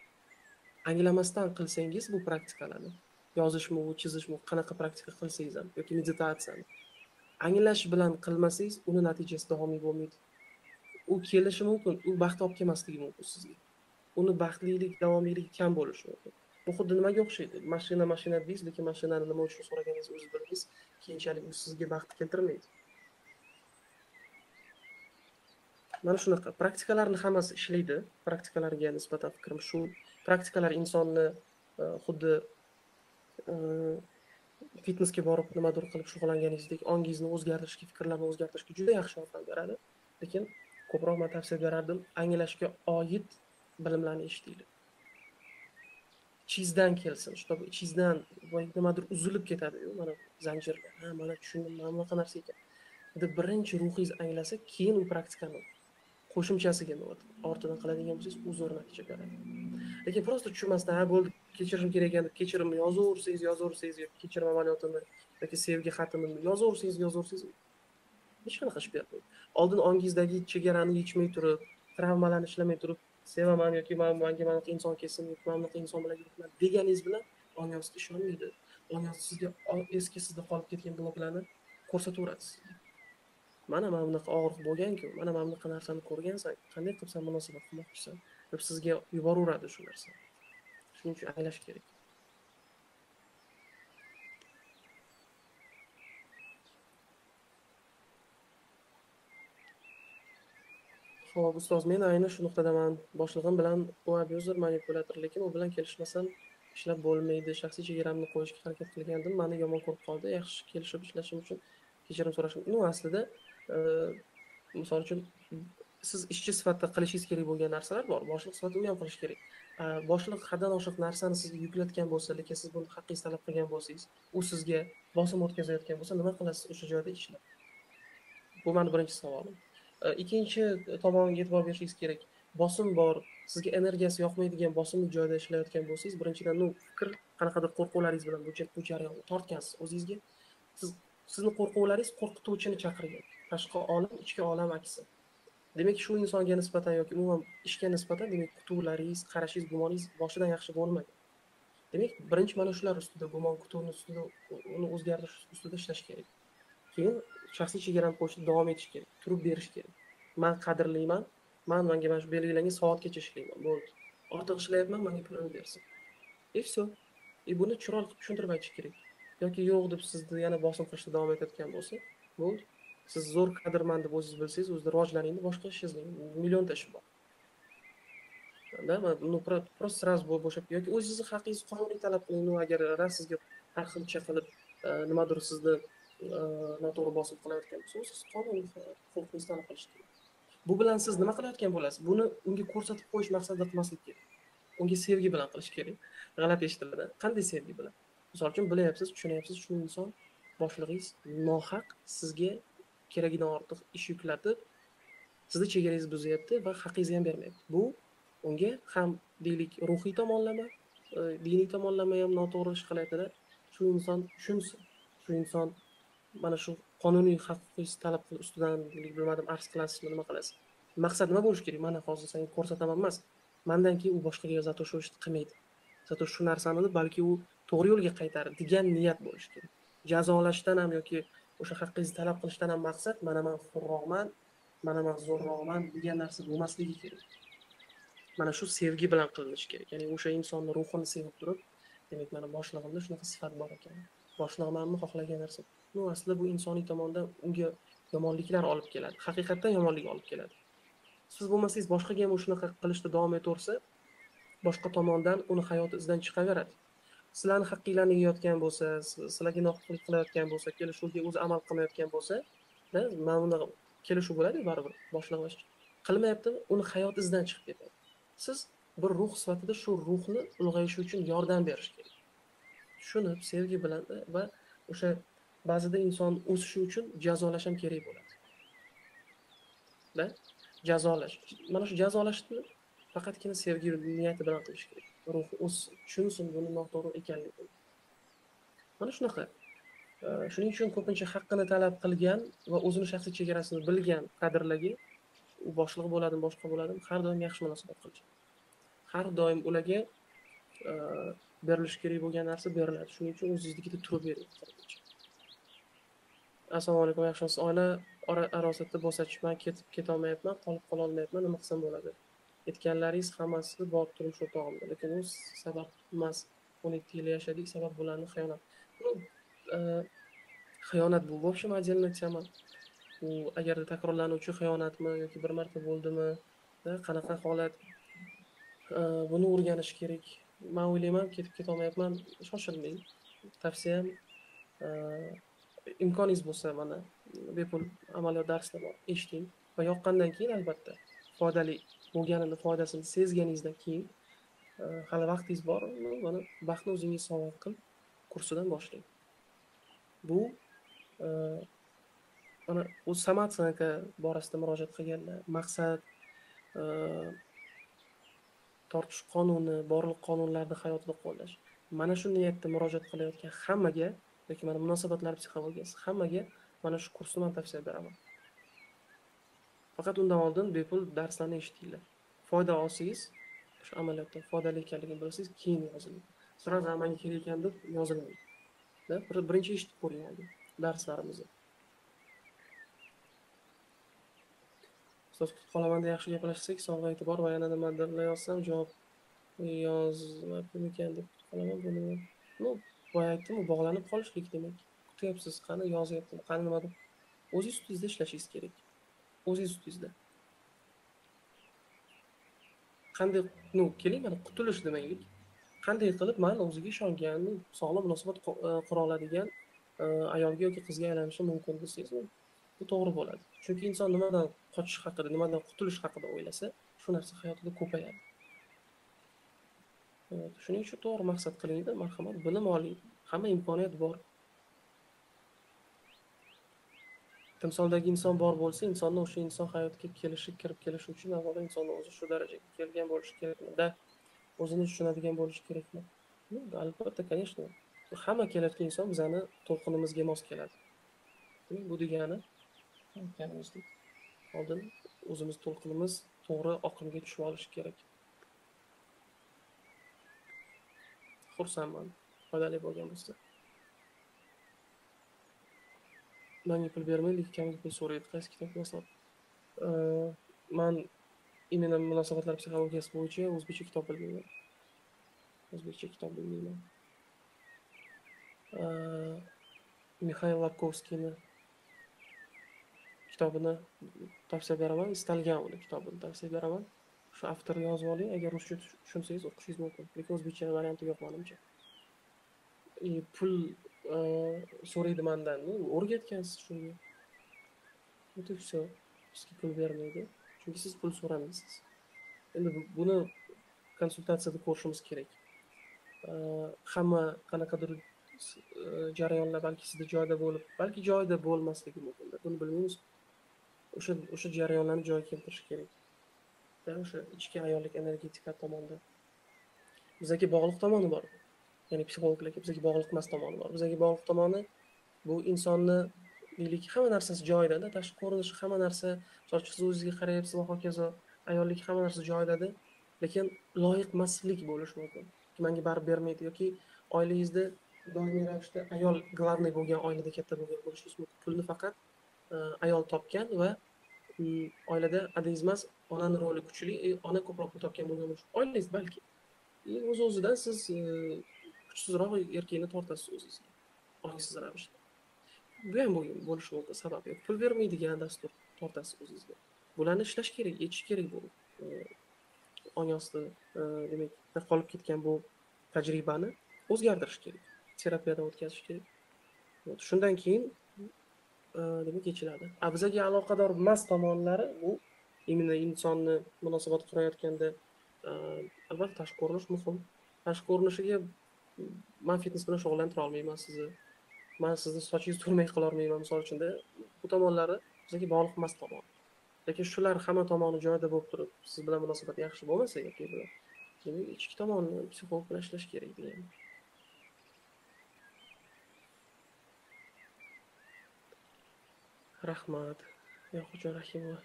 anglamasdan qilsangiz bu praktikalarni, yozishmi, chizishmi, qanaqa praktika qilsangiz ham yoki meditatsiyani anglash bilan qilmasangiz, uni natijasi davomiy bo'lmaydi. U kelishi mumkin, u baxt olib kelmasligi mumkin sizga. Uni baxtlilik, davomiyligi kam bo'lishi mumkin. Bu xuddi nimaga o'xshaydi? Mashina deysiz, lekin mashinani nima uchun so'raganingizni o'zingiz bilasiz, keyinchalik u sizga baxt keltirmaydi. Mana shunaqa praktikalarni hammasi ishlaydi. Praktikalarga nisbatan fikrim shu. Praktikalar insonni xuddi fitnessga borib nimadir qilib shug'ullanganingizdek ongingizni o'zgartirishga, fikrlarni o'zgartirishga juda yaxshi yordam beradi. Lekin ko'proq men tavsiya berardim, anglashga oid bilimlarni eshitinglar. Ichingizdan kelsin, чтобы ichingizdan nimadir uzilib ketadi-yu, mana zanjirlar. Ha, mana tushundim, mana bunaqa narsa ekan. Deb birinchi ruhingiz anglasa, keyin u praktikani qo'shimchasiga ortidan qiladigan bo'lsangiz, u zo'r natija beradi. Lekin prosta tushunmasdan, ha bo'ldi, kechirishim kerak ekan deb kechirimni yozaversangiz, yoki kechirim amaliyotini yoki sevgi xatini yozaversangiz, hech qanaqa ish bermaydi. Oldin ongingizdagi chegarani yechmay turib, travmalarni ishlamay turib, sevaman yoki menga mana bunaqa inson kelsin, yoki mana bunaqa inson bilan yuribman deganingiz bilan ongingiz sizga ishonmaydi. Ongingiz sizga eski sizda qolib ketgan bloklarni ko'rsataveradi sizga. Mana bunaqa og'riq bo'lgan-ku, mana bunaqa narsani ko'rgansan, qanday qilsan munosabat qilmoqchisan deb sizga yuboraveradi shu narsa. Shuning uchun anglash kerak. Xo'p, ustoz, men ayni shu nuqtadaman. Boshlig'im bilan u abuzer, manipulyator, lekin u bilan kelishmasam ishlab bo'lmaydi. Shaxsiy chegaramni qo'yishga harakat qilgandim. Meni yomon ko'rib qoldi. Yaxshi kelishib ishlashim uchun kechirim so'rashim. Aslida misol uchun siz ishchi sifatida qilishingiz kerak bo'lgan narsalar bor. Boshliq sifatida u ham qilish kerak. Boshliq haddan oshiq narsani sizga yuklatgan bo'lsa, lekin siz buni haqqingiz talab qilgan bo'lsangiz, u sizga bosim o'tkazayotgan bo'lsa, nima qilasiz o'sha joyda ishlab? Bu meni birinchi savolim. Ikkinchi tomonga e'tibor berishingiz kerak. Bosim bor, sizga energiyasi yoqmaydigan bosimli joyda ishlayotgan bo'lsangiz, birinchidan fikr, qanaqadir qo'rquvlaringiz bilan bu jarayonni tortgansiz o'zingizga. Sizni qo'rquvlaringiz qo'rqituvchini chaqirgan. Tashqi olam, ichki olam aksi. Demak, shu insonga nisbatan yoki umuman ishga nisbatan, demak, kutuvlaringiz, qarashingiz, gumoningiz boshidan yaxshi bo'lmagan. Demak, birinchi mana shular ustida, gumon, kutuvni ustida, uni o'zgartirish ustida ishlash kerak. Keyin shaxsiy chegarani qo'yishda davom etish kerak, turib berish kerak. Men qadrlayman, menga mana shu belgilangan soatgacha ishlayman, bo'ldi. Ortiq ishlayapman, menga pulini bersin. Все. Buni chiroyli qilib tushuntirib aytish kerak. Yoki yo'q deb sizni yana bosim qilishda davom etayotgan bo'lsa, bo'ldi. Siz zo'r kadrman deb o'zingiz bilsangiz, o'zida rivojlaning, boshqa ish izlang. Millionta ish bor. Просто сразу bo'shab yoki o'zingizni haqqingizni qonuniy talab qiling. Agar sizga har xilcha qilib nimadir sizni noto'g'ri bosim qilayotgan bo'lsa, siz qonuniy huquqingizni talab qilish kerak. Bu bilan siz nima qilayotgan bo'lasiz? Buni unga ko'rsatib qo'yish maqsadida qilmaslik kerak. Unga sevgi bilan qilish kerak. G'alati eshitiladi. Qanday sevgi bilan? Misol uchun bilyapsiz, tushunyapsiz, shu inson boshlig'ingiz nohaq sizga keragidan ortiq ish yuklatib, sizni chegarangizni buzyapti va haqqingizni ham bermayapti. Bu unga ham deylik ruhiy tomonlama, diniy tomonlama ham noto'g'ri ish qilayotganda shu inson tushunsin. Shu inson mana shu qonuniy huquqingiz talab qilib ustidan bilmadim arz qilasizmi, nima qilasiz? Maqsad nima bo'lishi kerak? Mana hozir senga ko'rsataman emas. Mendan keyin u boshqaga zato shu ishni qilmaydi. Zato shu narsani balki u to'g'ri yo'lga qaytaradi degan niyat bo'lishi kerak. Jazolashdan ham yoki o'sha haqqingizni talab qilishdan ham maqsad mana men hurroqman, mana men zo'rroqman degan narsa bo'lmasligi kerak. Mana shu sevgi bilan qilinishi kerak. Ya'ni o'sha insonning ruhini sevib turib, demak, mana boshlig'imda shunaqa sifat bor ekan. Boshlig'imni xohlagan narsa. Aslida bu insoniy tomondan unga yomonliklar olib keladi. Haqiqatan yomonlik olib keladi. Siz bo'lmasangiz boshqaga ham shunaqa qilishda davom etaversa, boshqa tomondan uni hayoti izdan chiqaveradi. Sizlarni haqqinglarni yeyotgan bo'lsa, sizlarga nohaqlik qilayotgan bo'lsa, kelishuvga o'zi amal qilmayotgan bo'lsa, mana bunda kelishuv bo'ladi baribir boshlig'ish. Qilmayapti, uni hayot izdan chiqib ketadi. Siz bir ruh sifatida shu ruhni ulg'ayishi uchun yordam berish kerak. Tushunib, sevgi bilan va o'sha ba'zida inson o'sishi uchun jazolash ham kerak bo'ladi. Jazolash. Mana shu jazolashni faqatgina sevgi niyati bilan qilish kerak. Ruh o'ssin, tushunsin buni noto'g'ri ekanligini. Mana shunaqa. Shuning uchun ko'pincha haqqini talab qilgan va o'zini shaxsiy chegarasini bilgan kadrlarga u boshliq bo'ladimi, boshqa bo'ladimi, har doim yaxshi munosabat qilishadi. Har doim ularga e, berilishi kerak bo'lgan narsa beriladi. Shuning uchun o'zingiznikida turib bering. Assalomu alaykum, yaxshimisiz? Oila arosatda bo'shatishman, ketib ketolmayapman, qolib qololmayapman, nima qilsam bo'ladi? Aytganlaringiz hammasi bor turmush o'rtog'imda, lekin u sabab emas. 17 yil yashadik, sabab bularni xiyonat. Ну, e, xiyonat bu, в общем, отдельная tема. U agarda takrorlanuvchi xiyonatmi yoki bir marta bo'ldimi, qanaqa holat, buni o'rganish kerak. Men o'ylayman, ketib ketolmayapman, shoshilmang. Tavsiyam, imkoningiz bo'lsa, mana bepul amaliyot darslar bor, eshiting va yoqqandan keyin albatta foydali bo'lganini, foydasini sezganingizdan keyin hali vaqtingiz bor, mana baxtni o'zingiz sovg'a qil, kursidan boshlang. Bu mana o'z samatsanka borasida murojaat qilganlar, maqsad tortish qonuni, borliq qonunlarni hayotda qo'llash. Mana shu niyatda murojaat qilayotgan hammaga yoki mana munosabatlar psixologiyasi hammaga mana shu kursni men tavsiya beraman. Faqat undan oldin bepul darslarni eshitinglar. Foyda olsangiz, shu amaliyotdan foydali ekanligini bilsangiz, keyin yoziling. Sirot amalga kerak ekan deb yozilmaydi. Birinchi eshitib ko'ring oldin darslarimizni. Ustoz kutib qolaman deb yaxshi gaplashsak, sovg'a e'tibor va yana nimadir yozsam, javob yozmabmikan deb kutib qolaman. Buni ну, boya aytdim, bog'lanib qolishlik demak. Kutyapsiz, qani yozyaptim, qani nima deb. O'zingiz ustingizda ishlashingiz kerak. O'zingiz ustingizda. Qanday, ну, keling mana qutulish demaylik. Qanday qilib men o'ziga ishongan, sog'lom munosabat qura oladigan ayolga yoki qizga aylanishi mumkin desangiz, bu to'g'ri bo'ladi. Chunki inson nimadan qochish haqida, nimadan qutulish haqida o'ylasa, shu narsa hayotida ko'payadi. Shuning uchun to'g'ri maqsad qilingda, marhamat, bilim oling. Hamma imkoniyat bor. Timsoldagi inson bor bo'lsa, insonni o'sha inson hayotga kelishi, kirib kelishi uchun avvalo insonni o'zi shu darajaga kelgan bo'lishi kerakmi-da, o'zini tushunadigan bo'lishi kerakmi? Albatta, конечно. Hamma kelayotgan inson bizani to'lqinimizga mos keladi. Bu degani, aytganimizdek, oldin o'zimiz to'lqinimiz to'g'ri oqimga tushib olishi kerak. Xursandman, foydali bo'lgan bo'lsa. Menga pul bermaydi, kamga pul so'raydi. Qaysi kitobni o'qib? Men imенно munosabatlar psixologiyasi bo'yicha o'zbekcha kitob bilmayman. O'zbekcha kitob bilmayman. Mixail Lapkovskiyni kitobini tavsiya beraman. Istalgan uni kitobini tavsiya beraman. Shu avtorni yozib oling, agar ruscha tushunsangiz o'qishingiz mumkin. Lekin o'zbekcha varianti yo'q menimcha. Pul so'raydi mendan, o'rgatgansiz shunga. Вот и все. Sizga pul bermaydi. Chunki siz pul so'ramaysiz. Endi buni konsultatsiyada ko'rishimiz kerak. Hamma qanaqadir jarayonlar balki sizda joyida bo'lib, balki joyida bo'lmasligi mumkin. Buni bilmaymiz. O'sha jarayonlarni joyiga keltirish kerak. O'sha ichki ayollik energetika tomonda. Bizga bog'liq tomoni bor. Ya'ni psixologlarga bizga bog'liq emas tomoni bor. Bizga bog'liq tomoni bu insonni deylik hamma narsasi joyida, tashqi ko'rinishi hamma narsa, soch siz o'zingizga qarayapsiz va hokazo, ayollik hamma narsa joyida, lekin loyiq emaslik bo'lishi mumkin. Menga baribir bermaydi yoki oilangizda doimiy ravishda ayol glavniy bo'lgan, oilada katta bo'lgan bo'lishingiz mumkin. Pulni faqat ayol topgan va oilada adingiz emas, onani roli kuchli, ona ko'proq pul topgan bo'lgan bo'lishi. Oilangiz balki o'z-o'zidan siz kuchsizroq erkakni tortasiz o'zingizga. Ongsiz ravishda. Bu ham bo'lishi mumkin sabab yo'q. Pul bermaydigan dastur tortasiz o'zingizga. Bularni ishlash kerak, yechish kerak bu. Ong osti demak, qolib ketgan bu tajribani o'zgartirish kerak. Terapiyadan o'tkazish kerak. Shundan keyin demak yechiladi. Bizga aloqador emas tomonlari bu imенно insonni munosabat qurayotganda albatta tashqi ko'rinish muhim. Tashqi ko'rinishiga men fitness bilan shug'ullantira olmayman sizni. Men sizni sochingizni turmay qila olmayman misol uchun. Bu tomonlari bizga bog'liq emas tomon. Lekin shular hamma tomoni joyida bo'lib turib, siz bilan munosabat yaxshi bo'lmasa yoki bilan, demak ichki tomonni psixolog bilan ishlash kerak degan. Rahmat. Yoqujon Rahimova.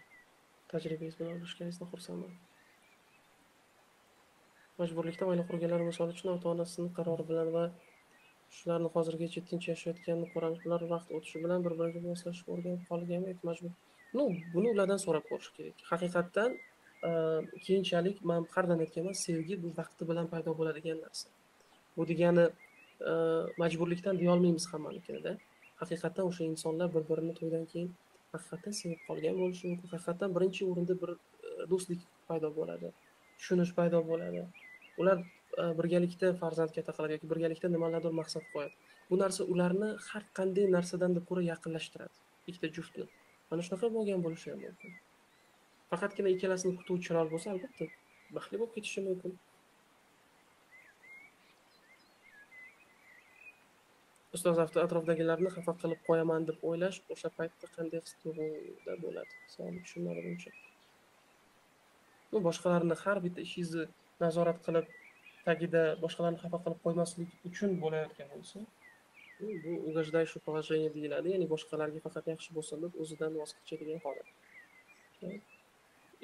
Tajribingiz bilan bo'lishganingizdan xursandman. Majburlikda oila qurganlar misol uchun ota-onasining qarori bilan va shularni hozirgacha tinch yashayotganini ko'ramiz. Ular vaqt o'tishi bilan bir-biriga moslashib o'rganib qolganmi yoki majbur? Buni ulardan so'rab ko'rish kerak. Haqiqatdan keyinchalik men har doim aytganman, sevgi bu vaqti bilan paydo bo'ladigan narsa. Bu degani majburlikdan deya olmaymiz hammanikida. Haqiqatdan o'sha insonlar bir-birini to'ydan keyin haqiqatdan sevib qolgan bo'lishi mumkin. Haqiqatdan birinchi o'rinda bir do'stlik paydo bo'ladi. Tushunish paydo bo'ladi. Ular birgalikda farzand katta qiladi yoki birgalikda nimalardir maqsad qo'yadi. Bu narsa ularni har qanday narsadan ko'ra yaqinlashtiradi. Ikkita juftni. Mana shunaqa bo'lgan bo'lishi ham mumkin. Faqatgina ikkalasini kutuvchi chiroyli bo'lsa, albatta baxtli bo'lib ketishi mumkin. Ustoz atrofdagilarni xafa qilib qo'yaman deb o'ylash o'sha paytda qanday his-tuyg'uda bo'ladi? Savol tushunmadim uncha. Boshqalarni har bitta ishingizni nazorat qilib, tagida boshqalarni xafa qilib qo'ymaslik uchun bo'layotgan bo'lsa, bu угождающее положение deyiladi, ya'ni boshqalarga faqat yaxshi bo'lsin deb o'zidan voz kechadigan holat.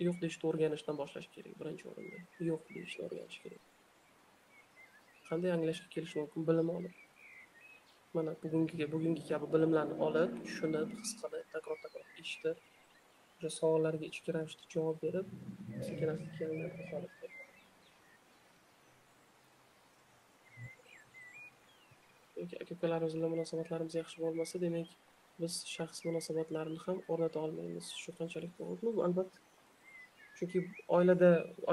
Yo'q deyishni o'rganishdan boshlash kerak birinchi o'rinda. Yo'q deyishni o'rganish kerak. Qanday anglashga kelish mumkin? Bilim olib. Mana bugungi kabi bilimlarni olib, tushunib, his qilib, takror-takror eshitib, o'sha savollarga ichki ravishda javob berib, sekin-asta holatga. Yoki aka-ukalarimiz bilan munosabatlarimiz yaxshi bo'lmasa, demak, biz shaxs munosabatlarini ham o'rnata olmaymiz. Shu qanchalik to'g'ri? Bu albatta. Chunki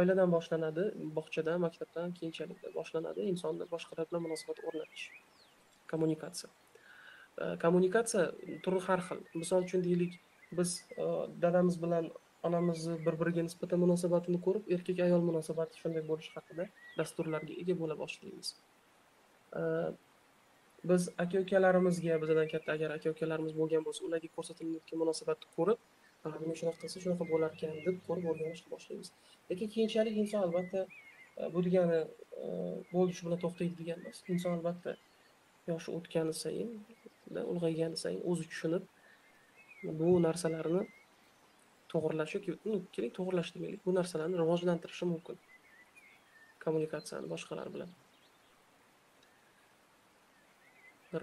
oiladan boshlanadi, bog'chadan, maktabdan, keyinchalik boshlanadi insonni boshqalar bilan munosabat o'rnatish. Kommunikatsiya. Kommunikatsiya turi har xil. Misol uchun deylik, biz dadamiz bilan onamizni bir-biriga nisbatan munosabatini ko'rib, erkak-ayol munosabati shunday bo'lishi haqida dasturlarga ega bo'la boshlaymiz. Biz aka-ukalarimizga, bizdan katta agar aka-ukalarimiz bo'lgan bo'lsa, ularga ko'rsatilayotgan munosabatni ko'rib, men shunaqa qilsa shunaqa bo'lar ekan deb ko'rib o'rganishni boshlaymiz. Lekin keyinchalik inson albatta bu degani bo'ldi shu bilan to'xtaydi degan emas. Inson albatta yoshi o'tgani sayin, ulg'aygani sayin o'zi tushunib, bu narsalarni to'g'irlash yoki kerak to'g'irlash demaylik, bu narsalarni rivojlantirishi mumkin. Kommunikatsiyani boshqalar bilan.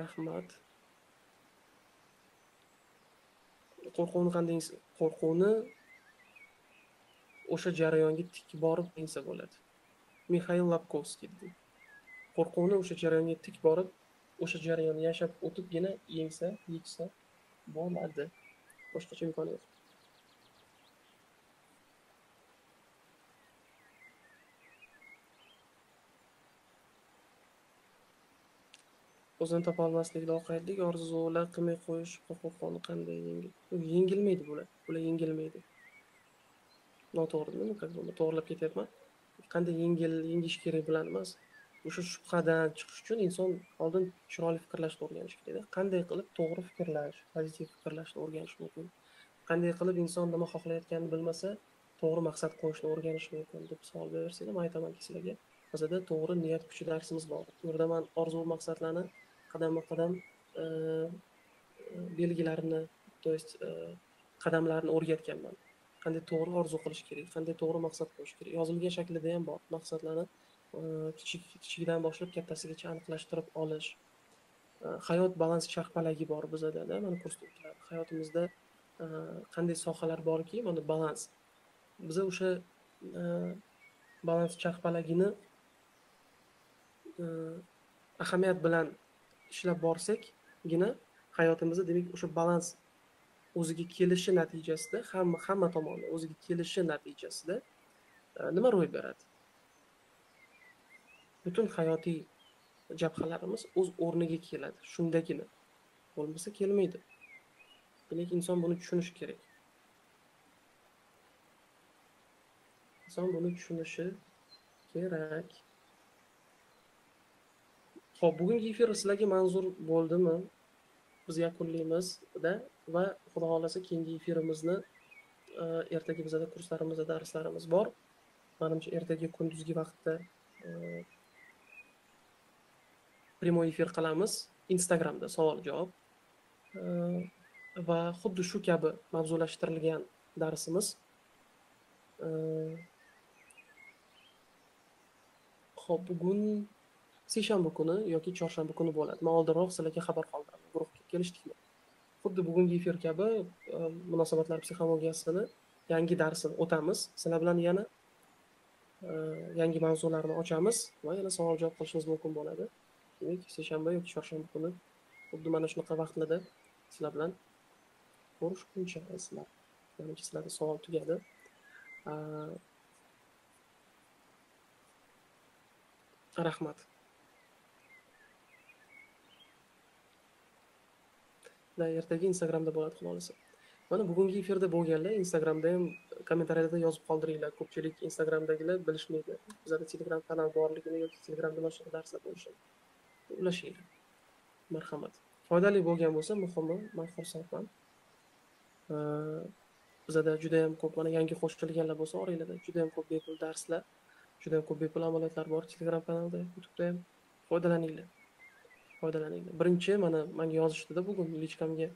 Rahmat. Qo'rquvni o'sha jarayonga tik borib yengsa bo'ladi. Mixail Lapkovskiy dedi. Qo'rquvni o'sha jarayonga tik borib, o'sha jarayonni yashab o'tibgina yeksa bo'ladi. Boshqacha imkoni yo'q. O'zini topa olmaslik, loqaydlik, orzular qilmay qo'yish, qo'rquvni qanday yengilmaydi bular. Bular yengilmaydi. Noto'g'ri, to'g'rilab ketyapman. Qanday yengish kerak bilan emas. O'sha shubhadan chiqish uchun inson oldin chiroyli fikrlashni o'rganish kerak. Qanday qilib to'g'ri fikrlash, pozitiv fikrlashni o'rganish mumkin. Qanday qilib inson nima xohlayotganini bilmasa, to'g'ri maqsad qo'yishni o'rganish mumkin deb savol bersanglar, men aytamanki sizlarga, bizda to'g'ri niyat kuchi darsimiz bor. Bu yerda men orzu maqsadlarni qadamma-qadam belgilarini, to есть qadamlarni o'rgatganman. Qanday to'g'ri orzu qilish kerak, qanday to'g'ri maqsad qo'yish kerak. Yozilgan shaklida ham bor. Maqsadlarni kichikdan boshlab kattasigacha aniqlashtirib olish. Hayot balans charxpalagi bor bizda, mana kursda o'tiladi. Hayotimizda qanday sohalar borki, mana balans. Biz o'sha balans charxpalagini ahamiyat bilan ishlab borsakgina hayotimizda, demak, o'sha balans o'ziga kelishi natijasida, hamma tomonni o'ziga kelishi natijasida nima ro'y beradi? Butun hayotiy jabhalarimiz o'z o'rniga keladi. Shundagina. Bo'lmasa kelmaydi. Demak, inson buni tushunishi kerak. Inson buni tushunishi kerak. Xo'p, bugungi efir sizlarga manzur bo'ldimi? Biz yakunlaymiz-da va xudo xolasa keyingi efirimizni ertaga bizda kurslarimiz, darslarimiz bor. Menimcha ertaga kunduzgi vaqtda primoy efir qilamiz. Instagramda savol-javob. va xuddi shu kabi mavzulashtirilgan darsimiz hop bugun seshanba kuni yoki chorshanba kuni bo'ladi. Men oldinroq sizlarga xabar qoldiraman. Guruhga kelishdikmi? Xuddi bugungi efir kabi munosabatlar psixologiyasini yangi darsini o'tamiz. Sizlar bilan yana yangi mavzularni ochamiz va yana savol javob qilishimiz mumkin bo'ladi. Demak, seshanba yoki chorshanba kuni xuddi mana shunaqa vaqtlarda sizlar bilan ko'rishguncha sizlar. Menimcha sizlarda savol tugadi. Rahmat. Ertaga Instagramda bo'ladi xudo xolisa. Mana bugungi efirda bo'lganlar Instagramda ham kommentariyada yozib qoldiringlar. Ko'pchilik Instagramdagilar bilishmaydi. Bizda Telegram kanal borligini yoki Telegramda boshqa darslar bo'lishini. Ulashinglar. Marhamat. Foydali bo'lgan bo'lsa, muhimi, men xursandman. Bizda juda ham ko'p mana yangi qo'shilganlar bo'lsa, oranglarda juda ham ko'p bepul darslar, juda ham ko'p bepul amaliyotlar bor Telegram kanalida, YouTube'da ham foydalaninglar. Birinchi mana menga yozishdida bugun lichkamga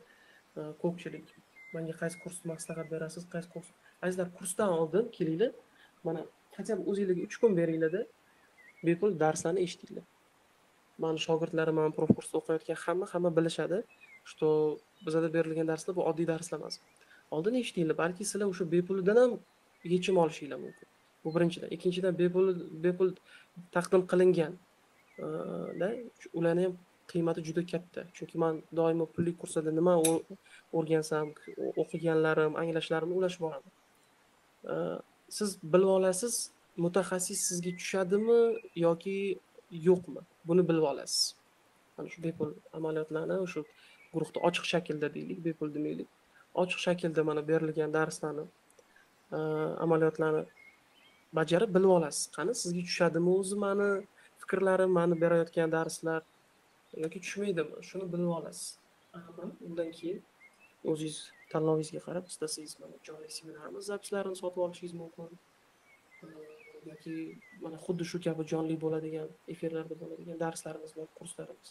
ko'pchilik menga qaysi kursni maslahat berasiz, qaysi kurs. Azizlar, kursdan oldin kelinglar. Mana хотя бы o'zingizga 3 kun beringlarda bepul darslarni eshitinglar. Meni shogirdlarim, men prof kursda o'qiyotgan hamma bilishadi, что bizda berilgan darslar bu oddiy darslar emas. Oldin eshitinglar, balki sizlar o'sha bepulidan ham yechim olishinglar mumkin. Bu birinchidan. Ikkinchidan bepul taqdim qilingan da ularni ham qiymati juda katta. Chunki men doimo pulli kurslarda nima o'rgansam, o'qiganlarim, anglashlarimni ulashib boraman. Siz bilib olasiz, mutaxassis sizga tushadimi yoki yo'qmi? Buni bilib olasiz. Mana shu bepul amaliyotlarni o'sha guruhda ochiq shaklda deylik, bepul demaylik. Ochiq shaklda mana berilgan darslarni, amaliyotlarni bajarib bilib olasiz. Qani sizga tushadimi o'zi meni fikrlarim, meni berayotgan darslar yoki tushmaydimi? Shuni bilib olasiz. Undan keyin o'zingiz tanlovingizga qarab istasangiz mana jonli seminarimiz zapislarini sotib olishingiz mumkin. Yoki mana xuddi shu kabi jonli bo'ladigan, efirlarda bo'ladigan darslarimiz bor, kurslarimiz.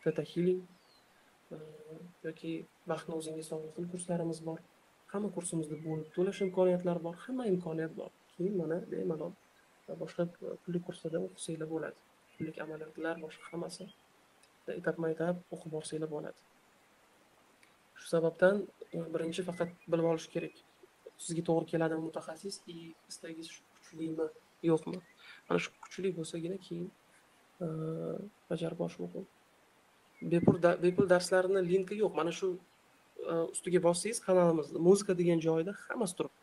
Theta Healing yoki vaqtni o'zingiz sog'liqli kurslarimiz bor. Hamma kursimizda bo'lib to'lash imkoniyatlari bor, hamma imkoniyat bor. Keyin mana bemalol boshqa pulli kurslarda o'qisanglar bo'ladi. Pullik amaliyotlar boshqa hammasi etap-etap o'qib borsanglar bo'ladi. Shu sababdan birinchi faqat bilib olish kerak. Sizga to'g'ri keladimi mutaxassis, istagingiz kuchlimi, yo'qmi? Mana shu kuchli bo'lsagina keyin bajarib borish mumkin. Bepul darslarning linki yo'q. Mana shu ustiga bossangiz kanalimizda muzika degan joyda hammasi turibdi.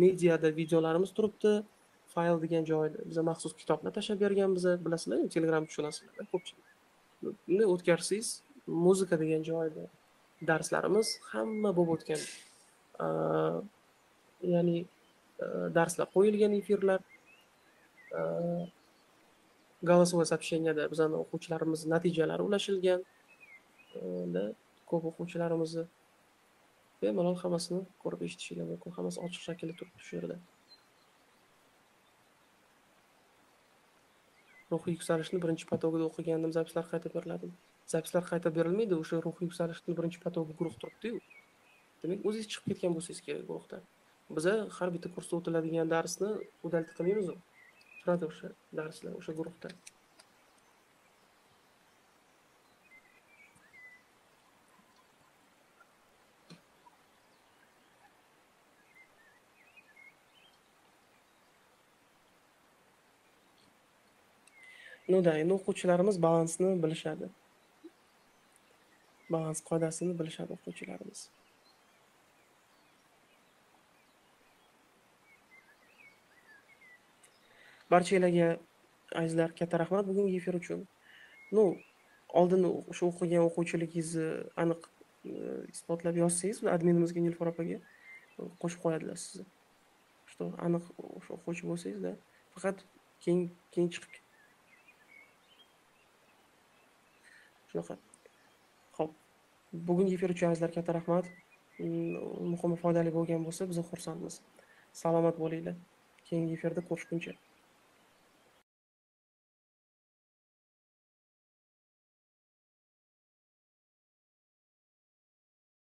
Mediada videolarimiz turibdi. Fayl degan joyda biz maxsus kitoblar tashlab berganmiz, bilasizlar, Telegram tushunasizlar, ko'pchilik. Buni o'tkazsangiz, muzika degan joyda darslarimiz hamma bo'lib o'tgan. Ya'ni darslar qo'yilgan efirlar, голосовое сообщениеda bizning o'quvchilarimiz natijalari ulashilgan. Ko'p o'quvchilarimizni bemalol hammasini ko'rib eshitishingiz mumkin. Hammasi ochiq shaklda turibdi shu yerda. Ruhiy yuksalishni birinchi patogida o'qigandim, zapislar qayta beriladi. Zapislar qayta berilmaydi, o'sha ruhiy yuksalishni birinchi patogi guruh turibdi-yu. Demak, o'zingiz chiqib ketgan bo'lsangiz kerak guruhdan. Biza har bitta kursda o'tiladigan darsni udalta qilmaymiz-ku. Turadi o'sha darslar o'sha guruhda. Endi o'quvchilarimiz balansni bilishadi. Balans qoidasini bilishadi o'quvchilarimiz. Barchalarga azizlar, katta rahmat bugungi efir uchun. Oldin o'sha o'qigan o'quvchiligingizni aniq isbotlab yozsangiz, adminimizga Nilufar opaga qo'shib qo'yadilar sizni. Что aniq o'sha o'quvchi bo'lsangiz-da, faqat keyin chiqib shunaqa. Xo'p. Bugungi efir uchun azizlar, katta rahmat. Muhimi foydali bo'lgan bo'lsa, biz xursandmiz. Salomat bo'linglar. Keyingi efirda ko'rishguncha.